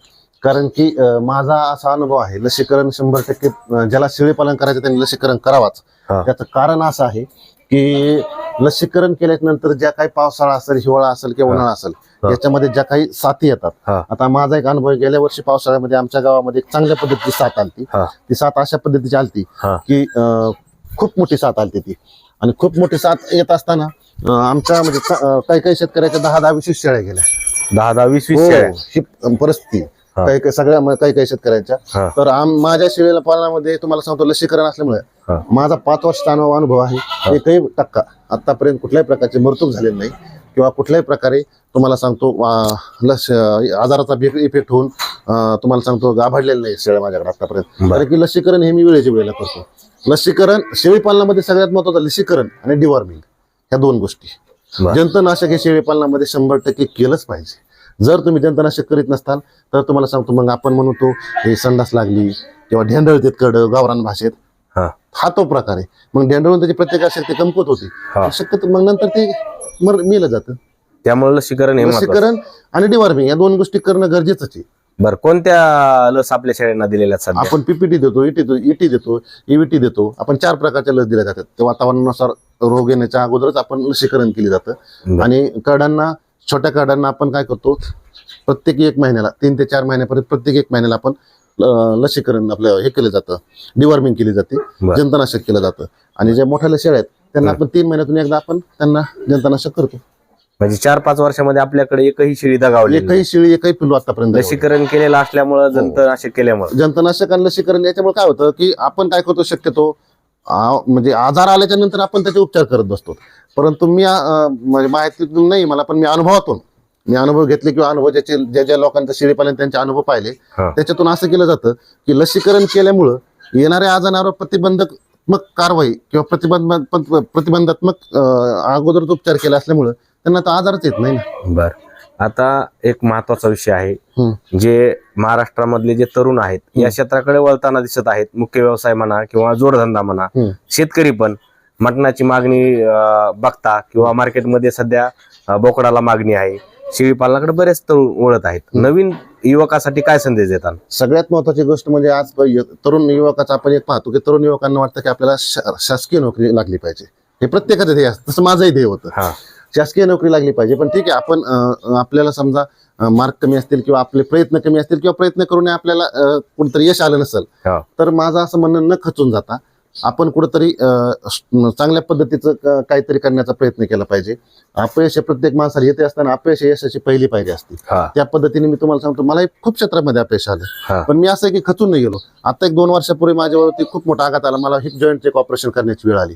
कारण की माझा असा अनुभव आहे, लसीकरण 100% ज्याला शेळी पालन करायचं त्यांनी लसीकरण करावाच. त्याचं कारण असं आहे की लसीकरण केल्यानंतर ज्या काही पावसाळा असेल, हिवाळा असेल किंवा उन्हाळा असेल, याच्यामध्ये ज्या काही साथी येतात. आता माझा एक अनुभव, गेल्या वर्षी पावसाळ्यामध्ये आमच्या गावामध्ये एक चांगल्या पद्धतीची साथ आलती. ती साथ अशा पद्धतीची आलती की खूप मोठी साथ आलती ती. आणि खूप मोठी साथ येत असताना आमच्या म्हणजे काही काही शेतकऱ्याच्या 10-20 शेळ्या गेल्या. 10-20 शेळ्या ही परिस्थिती काही सगळ्या काही शेतकऱ्यांच्या. तर माझ्या शेळीला पालनामध्ये तुम्हाला सांगतो, लसीकरण असल्यामुळे माझा 5 वर्षाचा अनुभव आहे. 1% आतापर्यंत कुठल्याही प्रकारची मृत्यू झालेली नाही, किंवा कुठल्याही प्रकारे तुम्हाला सांगतो आजाराचा इफेक्ट होऊन तुम्हाला सांगतो गाभाडलेलं नाही शेळ्या माझ्याकडे आतापर्यंत. कारण की लसीकरण हे मी वेळेच्या वेळेला करतो. लसीकरण शेळी पालनामध्ये सगळ्यात महत्वाचं लसीकरण आणि डिवॉर्मिंग, ह्या 2 गोष्टी. जंतनाशक हे शेळी पालनामध्ये 100% केलंच पाहिजे. जर तुम्ही जंतनाशक करीत नसताल तर तुम्हाला सांगतो, मग आपण म्हणतो हे संडास लागली किंवा ढेंडळतेत कडं गावरान भाषेत, हा तो प्रकार आहे. मग ढेंडळून त्याची प्रतिकारशक्ती कमकुवत होती, शक्यतो मग नंतर ते मेलं जातं. त्यामुळे लसीकरण आणि डिवॉर्मिंग या 2 गोष्टी करणं गरजेचंच आहे. बरं, कोणत्या लस आपल्या शेळ्यांना दिलेल्या आहेत सध्या? आपण पीपीटी देतो, इटी देतो, ईव्हीटी देतो. आपण 4 प्रकारच्या लस दिल्या जातात. ते वातावरणानुसार रोग येण्याच्या अगोदरच आपण लसीकरण केले जातं. बरं. आणि करडांना, छोट्या करडांना आपण काय करतो, प्रत्येक 1 महिन्याला 3 ते 4 महिन्यापर्यंत प्रत्येक 1 महिन्याला आपण लसीकरण आपलं हे केलं जातं, डिवॉर्मिंग केली जाते, बरं. जंतुनाशक केलं जातं. आणि ज्या मोठ्या शेळ्या आहेत त्यांना आपण 3 महिन्यातून एकदा आपण त्यांना जंतुनाशक करतो. म्हणजे 4-5 वर्षामध्ये आपल्याकडे एकही शेळी दगावली नाही. एकही शेळी, एकही पिल्लू आतापर्यंत लसीकरण केलेलं असल्यामुळं, जंतुनाशक केल्यामुळे. जंतुनाशक आणि लसीकरण याच्यामुळे काय होतं की आपण काय करतो, शक्यतो म्हणजे आजार आल्याच्या नंतर आपण त्याचे उपचार करत बसतो. परंतु मी म्हणजे माहितीतून नाही मला, पण मी अनुभवातून मी अनुभव घेतले किंवा अनुभव ज्या ज्या लोकांचं शेळीपालन त्यांचे अनुभव पाहिले, त्याच्यातून असं केलं जातं की लसीकरण केल्यामुळं येणाऱ्या आजारावर प्रतिबंधात्मक कारवाई किंवा प्रतिबंधात्मक अगोदरच उपचार केला असल्यामुळं त्यांना तर आजारच येत नाही ना. बर, आता एक महत्वाचा विषय आहे, जे महाराष्ट्रामधले जे तरुण आहेत या क्षेत्राकडे वळताना दिसत आहेत. मुख्य व्यवसाय म्हणा किंवा जोडधंदा म्हणा, शेतकरी पण मटणाची मागणी बघता किंवा मार्केटमध्ये सध्या बोकडाला मागणी आहे. शेळी पालनाकडे बरेच तरुण वळत आहेत. नवीन युवकासाठी काय संदेश देतात? सगळ्यात महत्वाची गोष्ट म्हणजे आज तरुण युवकाचा आपण एक पाहतो की तरुण युवकांना वाटतं की आपल्याला शासकीय नोकरी लागली पाहिजे. हे प्रत्येकाचं ध्येय असतं, तसं माझंही ध्येय होतं, शासकीय नोकरी लागली पाहिजे. पण ठीक आहे, आपण आपल्याला समजा मार्क कमी असतील किंवा आपले प्रयत्न कमी असतील किंवा प्रयत्न करून आपल्याला कुठेतरी यश आलं नसेल, तर माझं असं म्हणणं न खचून जाता आपण कुठेतरी चांगल्या पद्धतीचं काहीतरी करण्याचा प्रयत्न केला पाहिजे. अपयश प्रत्येक माणसाला येते असताना अपयश यशाची पहिली पायरी असते. त्या पद्धतीने मी तुम्हाला सांगतो, मला खूप क्षेत्रामध्ये अपयश आलं, पण मी असं की खचून नाही गेलो. आता 1-2 वर्षापूर्वी माझ्यावरती खूप मोठा आघात आला. मला हिप जॉईंटचे एक ऑपरेशन करण्याची वेळ आली.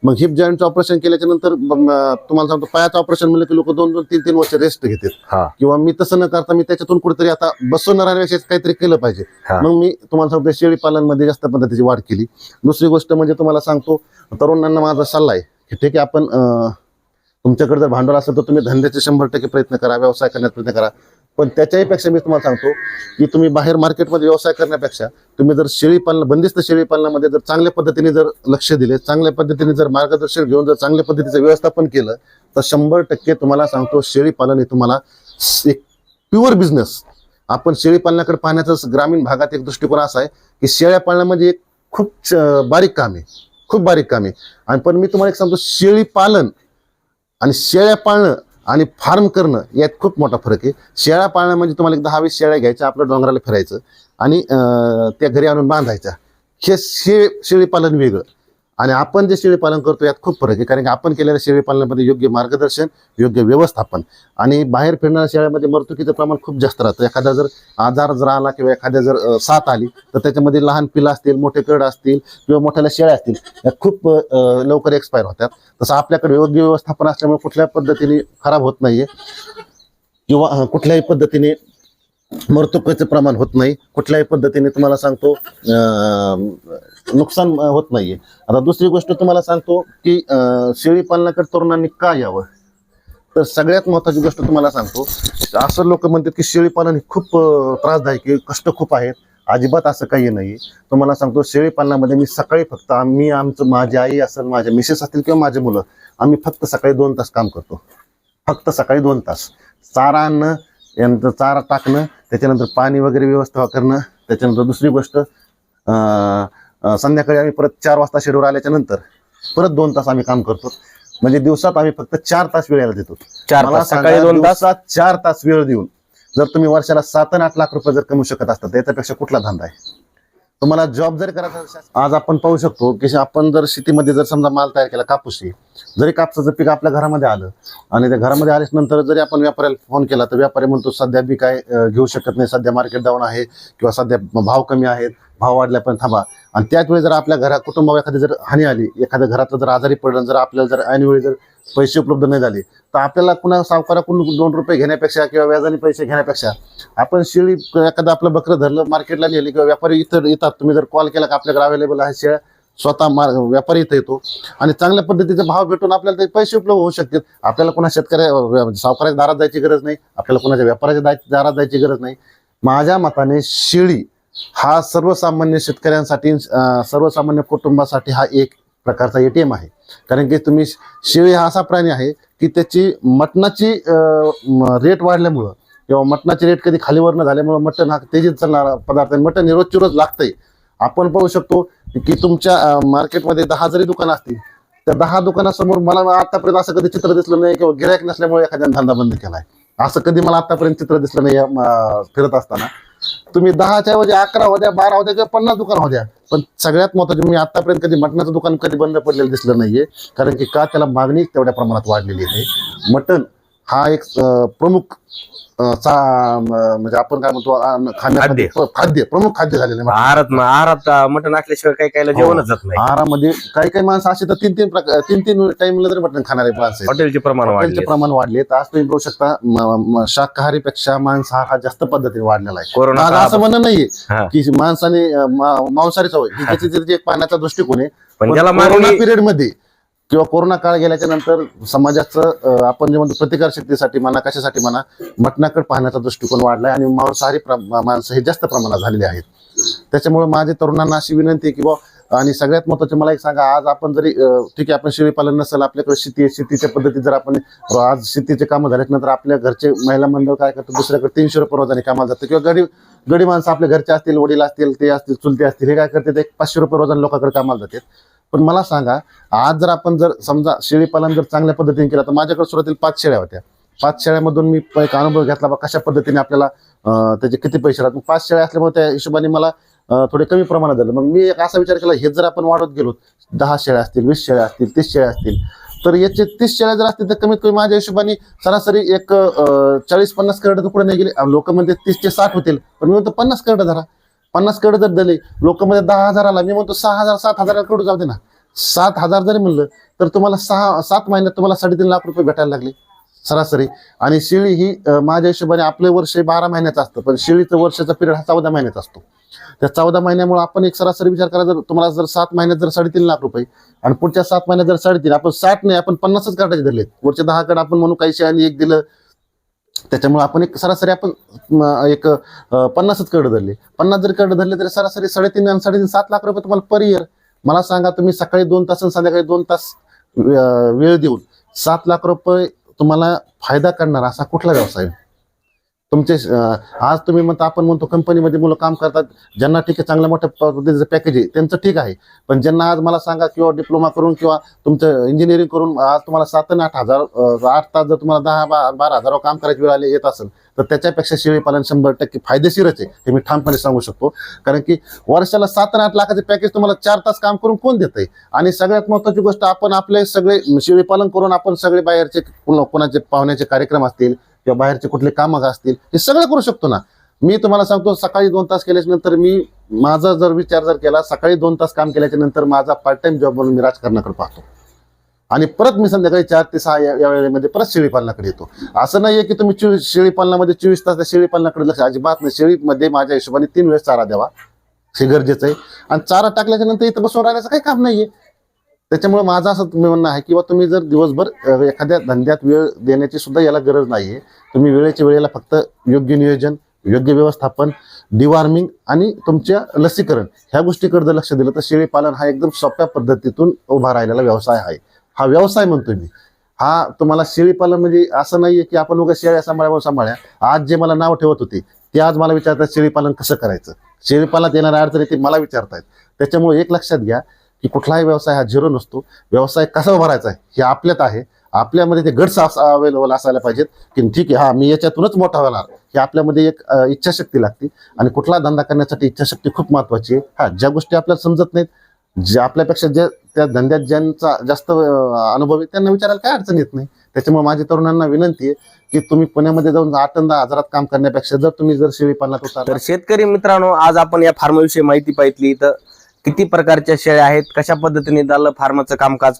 मग हिप जॉईंटचं ऑपरेशन केल्याच्या नंतर तुम्हाला सांगतो, पायाचं ऑपरेशन म्हणलं की लोक 2-2, 3-3 वर्ष रेस्ट घेतात. किंवा मी तसं न करता मी त्याच्यातून कुठेतरी आता बसून राहण्याविषयी काहीतरी केलं पाहिजे. मग मी तुम्हाला सांगतो शेळी पालनमध्ये जास्त पद्धतीची वाढ केली. दुसरी गोष्ट म्हणजे तुम्हाला सांगतो, तरुणांना माझा सल्ला आहे की ठीक आहे, आपण तुमच्याकडे जर भांडवल असेल तर तुम्ही धंद्याचे 100% प्रयत्न करा, व्यवसाय करण्याचा प्रयत्न करा. पण त्याच्याही पेक्षा मी तुम्हाला सांगतो की तुम्ही बाहेर मार्केटमध्ये व्यवसाय करण्यापेक्षा तुम्ही जर शेळीपालन, बंदिस्त शेळीपालनामध्ये जर चांगल्या पद्धतीने जर लक्ष दिले, चांगल्या पद्धतीने जर मार्गदर्शन घेऊन जर चांगल्या पद्धतीचं व्यवस्थापन केलं, तर 100% तुम्हाला सांगतो शेळीपालन हे तुम्हाला एक प्युअर बिझनेस. आपण शेळीपालनाकडे पाहण्याचा ग्रामीण भागात एक दृष्टिकोन असा आहे की शेळ्या पालना म्हणजे एक खूप बारीक काम आहे, खूप बारीक काम आहे. आणि पण मी तुम्हाला एक सांगतो, शेळी पालन आणि शेळ्या पाळणं आणि फार्म करणं यात खूप मोठा फरक आहे. शेळ्या पाळणं म्हणजे तुम्हाला एक 10-20 शेळ्या घ्यायच्या, आपलं डोंगराला फिरायचं आणि त्या घरी आणून बांधायच्या. हे शेळीपालन वेगळं आणि आपण जे शेळीपालन करतो यात खूप फरक आहे. कारण की आपण केलेल्या शेळीपालनामध्ये योग्य मार्गदर्शन, योग्य व्यवस्थापन आणि बाहेर फिरणाऱ्या शेळ्यामध्ये मृत्यूकीचं प्रमाण खूप जास्त राहतं. एखादा जर आजार जर आला किंवा एखाद्या जर साथ आली तर त्याच्यामध्ये लहान पिलं असतील, मोठे कड असतील किंवा मोठ्याला शेळ्या असतील, त्या खूप लवकर एक्सपायर होतात. तसं आपल्याकडे योग्य व्यवस्थापन असल्यामुळे कुठल्याही पद्धतीने खराब होत नाहीये किंवा कुठल्याही पद्धतीने मृत्यूचं प्रमाण होत नाही. कुठल्याही पद्धतीने तुम्हाला सांगतो नुकसान होत नाहीये. आता दुसरी गोष्ट तुम्हाला सांगतो की शेळी पालनाकडे तरुणांनी का यावं, तर सगळ्यात महत्वाची गोष्ट तुम्हाला सांगतो, असं लोक म्हणतात की शेळी पालन हे खूप त्रासदायक आहे, कष्ट खूप आहेत. अजिबात असं काही नाही. तुम्हाला सांगतो, शेळी पालनामध्ये मी सकाळी फक्त माझी आई असेल, माझ्या मिसेस असतील किंवा माझे मुलं, आम्ही फक्त सकाळी 2 तास काम करतो. फक्त सकाळी 2 तास चारा आणणं, यानंतर चारा टाकणं, त्याच्यानंतर पाणी वगैरे व्यवस्था करणं. त्याच्यानंतर दुसरी गोष्ट संध्याकाळी आम्ही परत 4 वाजता शेडवर आल्याच्या नंतर परत 2 तास आम्ही काम करतो. म्हणजे दिवसात आम्ही फक्त 4 तास वेळेला देतो. 4 तास सकाळी 2 तास, 4 तास वेळ देऊन जर तुम्ही वर्षाला 7 आणि 8 लाख रुपये जर कमवू शकत असता, त्याच्यापेक्षा कुठला धंदा आहे? तुम्हाला जॉब जर करायचा, आज आपण पाहू शकतो की आपण जर शेतीमध्ये जर समजा माल तयार केला, कापूस, जरी कापसाचं पीक आपल्या घरामध्ये आलं आणि त्या घरामध्ये आल्यानंतर जरी आपण व्यापाऱ्याला फोन केला तर व्यापारी म्हणतो सध्या बी काय घेऊ शकत नाही, सध्या मार्केट डाऊन आहे किंवा सध्या भाव कमी आहेत, भाव वाढल्या पण थांबा. आणि त्याच वेळी जर आपल्या कुटुंबावर एखादी जर हानी आली, एखाद्या घरातलं जर आजारी पडलं, जर आपल्याला जर ऐनवेळी जर पैसे उपलब्ध नाही झाले, तर आपल्याला पुन्हा सावकाराकडून 2 रुपये घेण्यापेक्षा किंवा व्याजाने पैसे घेण्यापेक्षा आपण शेळी एखादं आपलं बकरं धरलं, मार्केटला नेली किंवा व्यापारी इथं येतात, तुम्ही जर कॉल केला की आपल्याकडे अवेलेबल आहे शेळ्या, स्वतः व्यापारी इथं येतो आणि चांगल्या पद्धतीचा भाव भेटून आपल्याला ते पैसे उपलब्ध होऊ शकतात. आपल्याला कोणा सावकाराच्या दारात जायची गरज नाही, आपल्याला कोणाच्या व्यापाराच्या दारात जायची गरज नाही. माझ्या मताने शेळी हा सर्वसामान्य शेतकऱ्यांसाठी, सर्वसामान्य कुटुंबासाठी हा एक प्रकारचा ATM आहे. कारण की तुम्ही शेळी हा असा प्राणी आहे की त्याची मटणाची रेट वाढल्यामुळं किंवा मटणाचे रेट कधी खालीवर न झाल्यामुळे मटण हा तेजीत चालणारा पदार्थ आहे. मटण रोजची रोज लागतंय. आपण पाहू शकतो की तुमच्या मार्केटमध्ये 10 जरी दुकानं असतील, त्या 10 दुकानासमोर मला आतापर्यंत असं कधी चित्र दिसलं नाही किंवा गिरायक नसल्यामुळे एखाद्याने धंदा बंद केलाय, असं कधी मला आतापर्यंत चित्र दिसलं नाही. फिरत असताना तुम्ही 10च्या ऐवजी 11 होत्या, 12 होत्या किंवा 50 दुकान होत्या, पण सगळ्यात महत्त्वाचं मी आतापर्यंत कधी मटणाचं दुकान कधी बंद पडलेलं दिसलं नाहीये. कारण की का, त्याला मागणी तेवढ्या प्रमाणात वाढलेली आहे. मटण हा एक प्रमुख म्हणजे आपण काय म्हणतो खाद्य प्रमुख खाद्य झालेलं आहे. आहारात मटण असल्याशिवाय काही काही जेवणच जात नाही. आहारामध्ये काही माणसं असे तर तीन टाइमला जरी मटण खाणारे माणसं, हॉटेलचे प्रमाण वाढले. तर आज तुम्ही बघू शकता शाकाहारीपेक्षा मांसाहार हा जास्त पद्धतीने वाढलेला आहे. कोरोना असं म्हणणं नाहीये की माणसाने मांसाहारी सवय ही त्याची एक पाहण्याचा दृष्टिकोन आहे. पण कोरोना पिरियड मध्ये किंवा कोरोना काळ गेल्याच्या नंतर समाजाचं आपण जे म्हणतो प्रतिकार शक्तीसाठी म्हणा, कशासाठी म्हणा, मटणाकडे पाहण्याचा दृष्टिकोन वाढलाय आणि मांसाहारी माणसं हे जास्त प्रमाणात झालेले आहेत. त्याच्यामुळे माझ्या तरुणांना अशी विनंती आहे की आणि सगळ्यात महत्त्वाचं मला एक सांगा, आज आपण जरी ठीक आहे आपण शेळीपालन नसेल, आपल्याकडे शेतीच्या पद्धतीत जर आपण आज शेतीचे कामं झाल्यानंतर आपल्या घरचे महिला मंडळ काय करतो, दुसऱ्याकडे 300 रुपये रोजाने कामाला जातं किंवा गडी माणसं आपल्या घरचे असतील, वडील असतील, ते असतील, चुलते असतील, हे काय करतात, 500 रुपये रोजाने लोकांकडे कामाला जातात. पण मला सांगा, आज जर आपण जर समजा शेळीपालन जर चांगल्या पद्धतीने केलं, तर माझ्याकडे सुरुवातीला 5 शेळ्या होत्या. 5 शेळ्यामधून मी एक अनुभव घेतला, कशा पद्धतीने आपल्याला त्याचे किती पैसे राहतात. 5 शेळ्या असल्यामुळे त्या हिशोबाने मला थोडे कमी प्रमाणात झालं. मग मी एक असा विचार केला, हे जर आपण वाढवत गेलो, 10 शेळ्या असतील, 20 शेळ्या असतील, 30 शेळ्या असतील, तर याचे 30 शेळ्या जर असतील तर कमीत कमी माझ्या हिशोबाने सरासरी एक 40-50 करडं तर पुढे नाही गेले. लोक म्हणते 30 ते 60 होतील, पण मी म्हणतो 50 करडं धरा. 50 करडं जर दिले, लोक म्हणजे 10,000ला, मी म्हणतो 6,000-7,000 कडू जाऊ दे ना. 7,000 जरी म्हणलं तर तुम्हाला 7 महिन्यात तुम्हाला 3.5 लाख रुपये भेटायला लागले सरासरी. आणि शेळी ही माझ्या हिशोबाने आपलं वर्ष 12 महिन्याचं असतं, पण शेळीचं वर्षाचा पिरियड हा 14 महिन्याचा असतो. त्या 14 महिन्यामुळे आपण एक सरासरी विचार करा, जर तुम्हाला जर 7 महिन्यात जर 3.5 लाख रुपये आणि पुढच्या 7 महिन्यात जर 3.5, आपण 60 नाही, आपण 50च कार्डाचे धरलेत. वरचे 10 कार्ड आपण म्हणू काही शेळ्यांनी एक दिलं, त्याच्यामुळे आपण एक सरासरी आपण एक 50च कार्ड धरले. 50 जर कार्ड धरले तरी सरासरी 3.5 आणि 3.5 7 लाख रुपये तुम्हाला पर इयर. मला सांगा, तुम्ही सकाळी 2 तास आणि संध्याकाळी 2 तास वेळ देऊन 7 लाख रुपये तुम्हाला फायदा करणार असा कुठला व्यवसाय तुमचे? आज तुम्ही म्हणता, आपण म्हणतो कंपनीमध्ये मुलं काम करतात, ज्यांना ठीक आहे चांगल्या मोठ्या पद्धतीचं पॅकेज आहे त्यांचं ठीक आहे, पण ज्यांना आज मला सांगा किंवा डिप्लोमा करून किंवा तुमचं इंजिनिअरिंग करून आज तुम्हाला 7 आणि 8 हजार 8 तास जर तुम्हाला 10-12 हजारावर काम करायची वेळ येत असेल, तर त्याच्यापेक्षा शेळीपालन 100% फायदेशीरच आहे, हे मी ठामपणे सांगू शकतो. कारण की वर्षाला 7 आणि 8 लाखाचे पॅकेज तुम्हाला 4 तास काम करून कोण देतंय? आणि सगळ्यात महत्त्वाची गोष्ट, आपण आपले सगळे शेळीपालन करून आपण सगळे बाहेरचे कोणाचे पाहुण्याचे कार्यक्रम असतील किंवा बाहेरचे कुठले कामं असतील, हे सगळं करू शकतो ना. मी तुम्हाला सांगतो, सकाळी 2 तास केल्याच्या नंतर मी माझा जर विचार जर केला, सकाळी 2 तास काम केल्याच्या नंतर माझा पार्ट टाइम जॉब म्हणून मी राजकारणाकडे पाहतो आणि परत मी संध्याकाळी 4 ते 6 या वेळेमध्ये परत शेळीपालनाकडे येतो. असं नाहीये की तुम्ही शेळीपालनामध्ये 24 तास त्या शेळीपालनाकडे लक्ष, अजिबात नाही. शेळीमध्ये माझ्या हिशोबाने 3 वेळेस चारा द्यावा, हे गरजेचं आहे. आणि चारा टाकल्याच्या नंतर इथं बसून राहण्याचं काही काम नाहीये. त्याच्यामुळे माझं असं म्हणणं आहे किंवा तुम्ही जर दिवसभर एखाद्या धंद्यात वेळ देण्याची सुद्धा याला गरज नाहीये. तुम्ही वेळेच्या वेळेला फक्त योग्य नियोजन, योग्य व्यवस्थापन, डिवॉर्मिंग आणि तुमच्या लसीकरण ह्या गोष्टीकडे जर लक्ष दिलं तर शेळीपालन हा एकदम सोप्या पद्धतीतून उभा राहिलेला व्यवसाय आहे. हा व्यवसाय म्हणतोय मी. हा तुम्हाला शेळीपालन म्हणजे असं नाहीये की आपण उगा शेळ्या सांभाळ्या. आज जे मला नाव ठेवत होते ते आज मला विचारतात शेळीपालन कसं करायचं, शेळीपालनात येणाऱ्या अडचणी ते मला विचारतायत. त्याच्यामुळे एक लक्षात घ्या की कुठलाही व्यवसाय हा झिरो नसतो. व्यवसाय कसा उभारायचा आहे हे आपल्यात आहे. आपल्यामध्ये ते गट्स अवेलेबल असायला पाहिजेत की ठीक आहे, मी याच्यातूनच मोठा होणार, हे आपल्यामध्ये एक इच्छाशक्ती लागते. आणि कुठला धंदा करण्यासाठी इच्छाशक्ती खूप महत्वाची आहे. ज्या गोष्टी आपल्याला समजत नाहीत, ज्या आपल्यापेक्षा ज्या त्या धंद्यात ज्यांचा जास्त अनुभव आहे त्यांना विचारायला काय अडचण येत नाही. त्याच्यामुळे माझ्या तरुणांना विनंती आहे की तुम्ही पुण्यामध्ये जाऊन 8-10 हजारात काम करण्यापेक्षा जर तुम्ही जर शेळीपालनात उतरला. तर शेतकरी मित्रांनो, आज आपण या फार्मविषयी माहिती पाहिली. तर किती प्रकारच्या शेळ्या आहेत, कशा पद्धतीने फार्मचं कामकाज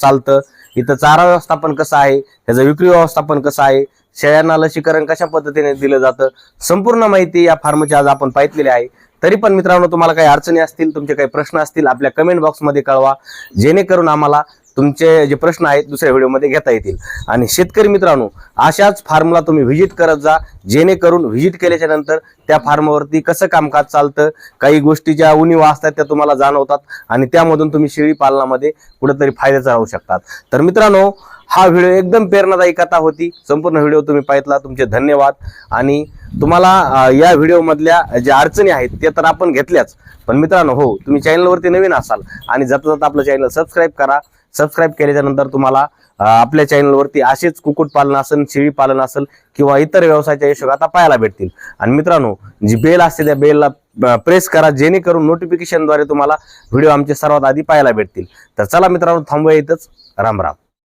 चालतं, इथं चारा व्यवस्थापन कसं आहे, त्याचं विक्री व्यवस्थापन कसं आहे, शेळ्यांना लसीकरण कशा पद्धतीने दिलं जातं, संपूर्ण माहिती या फार्मची आज आपण पाहिलेली आहे. तरी पण मित्रांनो, तुम्हाला काही अडचणी असतील, तुमचे काही प्रश्न असतील, आपल्या कमेंट बॉक्समध्ये कळवा, जेणेकरून आम्हाला तुमचे जे प्रश्न आहेत दुसऱ्या व्हिडिओमध्ये घेता येतील. आणि शेतकरी मित्रांनो, अशाच फार्मला तुम्ही व्हिजिट करत जा, जेणेकरून व्हिजिट केल्याच्या नंतर त्या फार्मवरती कसं कामकाज चालतं, काही गोष्टी ज्या उणिवा असतात त्या तुम्हाला जाणवतात आणि त्यामधून तुम्ही शेळी पालनामध्ये कुठेतरी फायद्याचा राहू शकतात. तर मित्रांनो, हा व्हिडिओ एकदम प्रेरणादायी कथा होती. संपूर्ण व्हिडिओ तुम्ही पाहितला, तुमचे धन्यवाद. आणि तुम्हाला या व्हिडिओ मधल्या ज्या अडचणी आहेत ते तर आपण घेतल्याच, पण मित्रांनो हो, तुम्ही चॅनलवरती नवीन असाल आणि जाता जाता आपलं चॅनल सबस्क्राईब करा. सबस्क्राईब केल्याच्या नंतर तुम्हाला आपल्या चॅनलवरती असेच कुक्कुटपालन असेल, शेळी पालन असेल किंवा इतर व्यवसायाच्या यशोगाथा पाहायला भेटतील. आणि मित्रांनो, जी बेल असते त्या बेलला प्रेस करा, जेणेकरून नोटिफिकेशनद्वारे तुम्हाला व्हिडिओ आमचे सर्वात आधी पाहायला भेटतील. तर चला मित्रांनो, थांबूया इथंच. राम राम.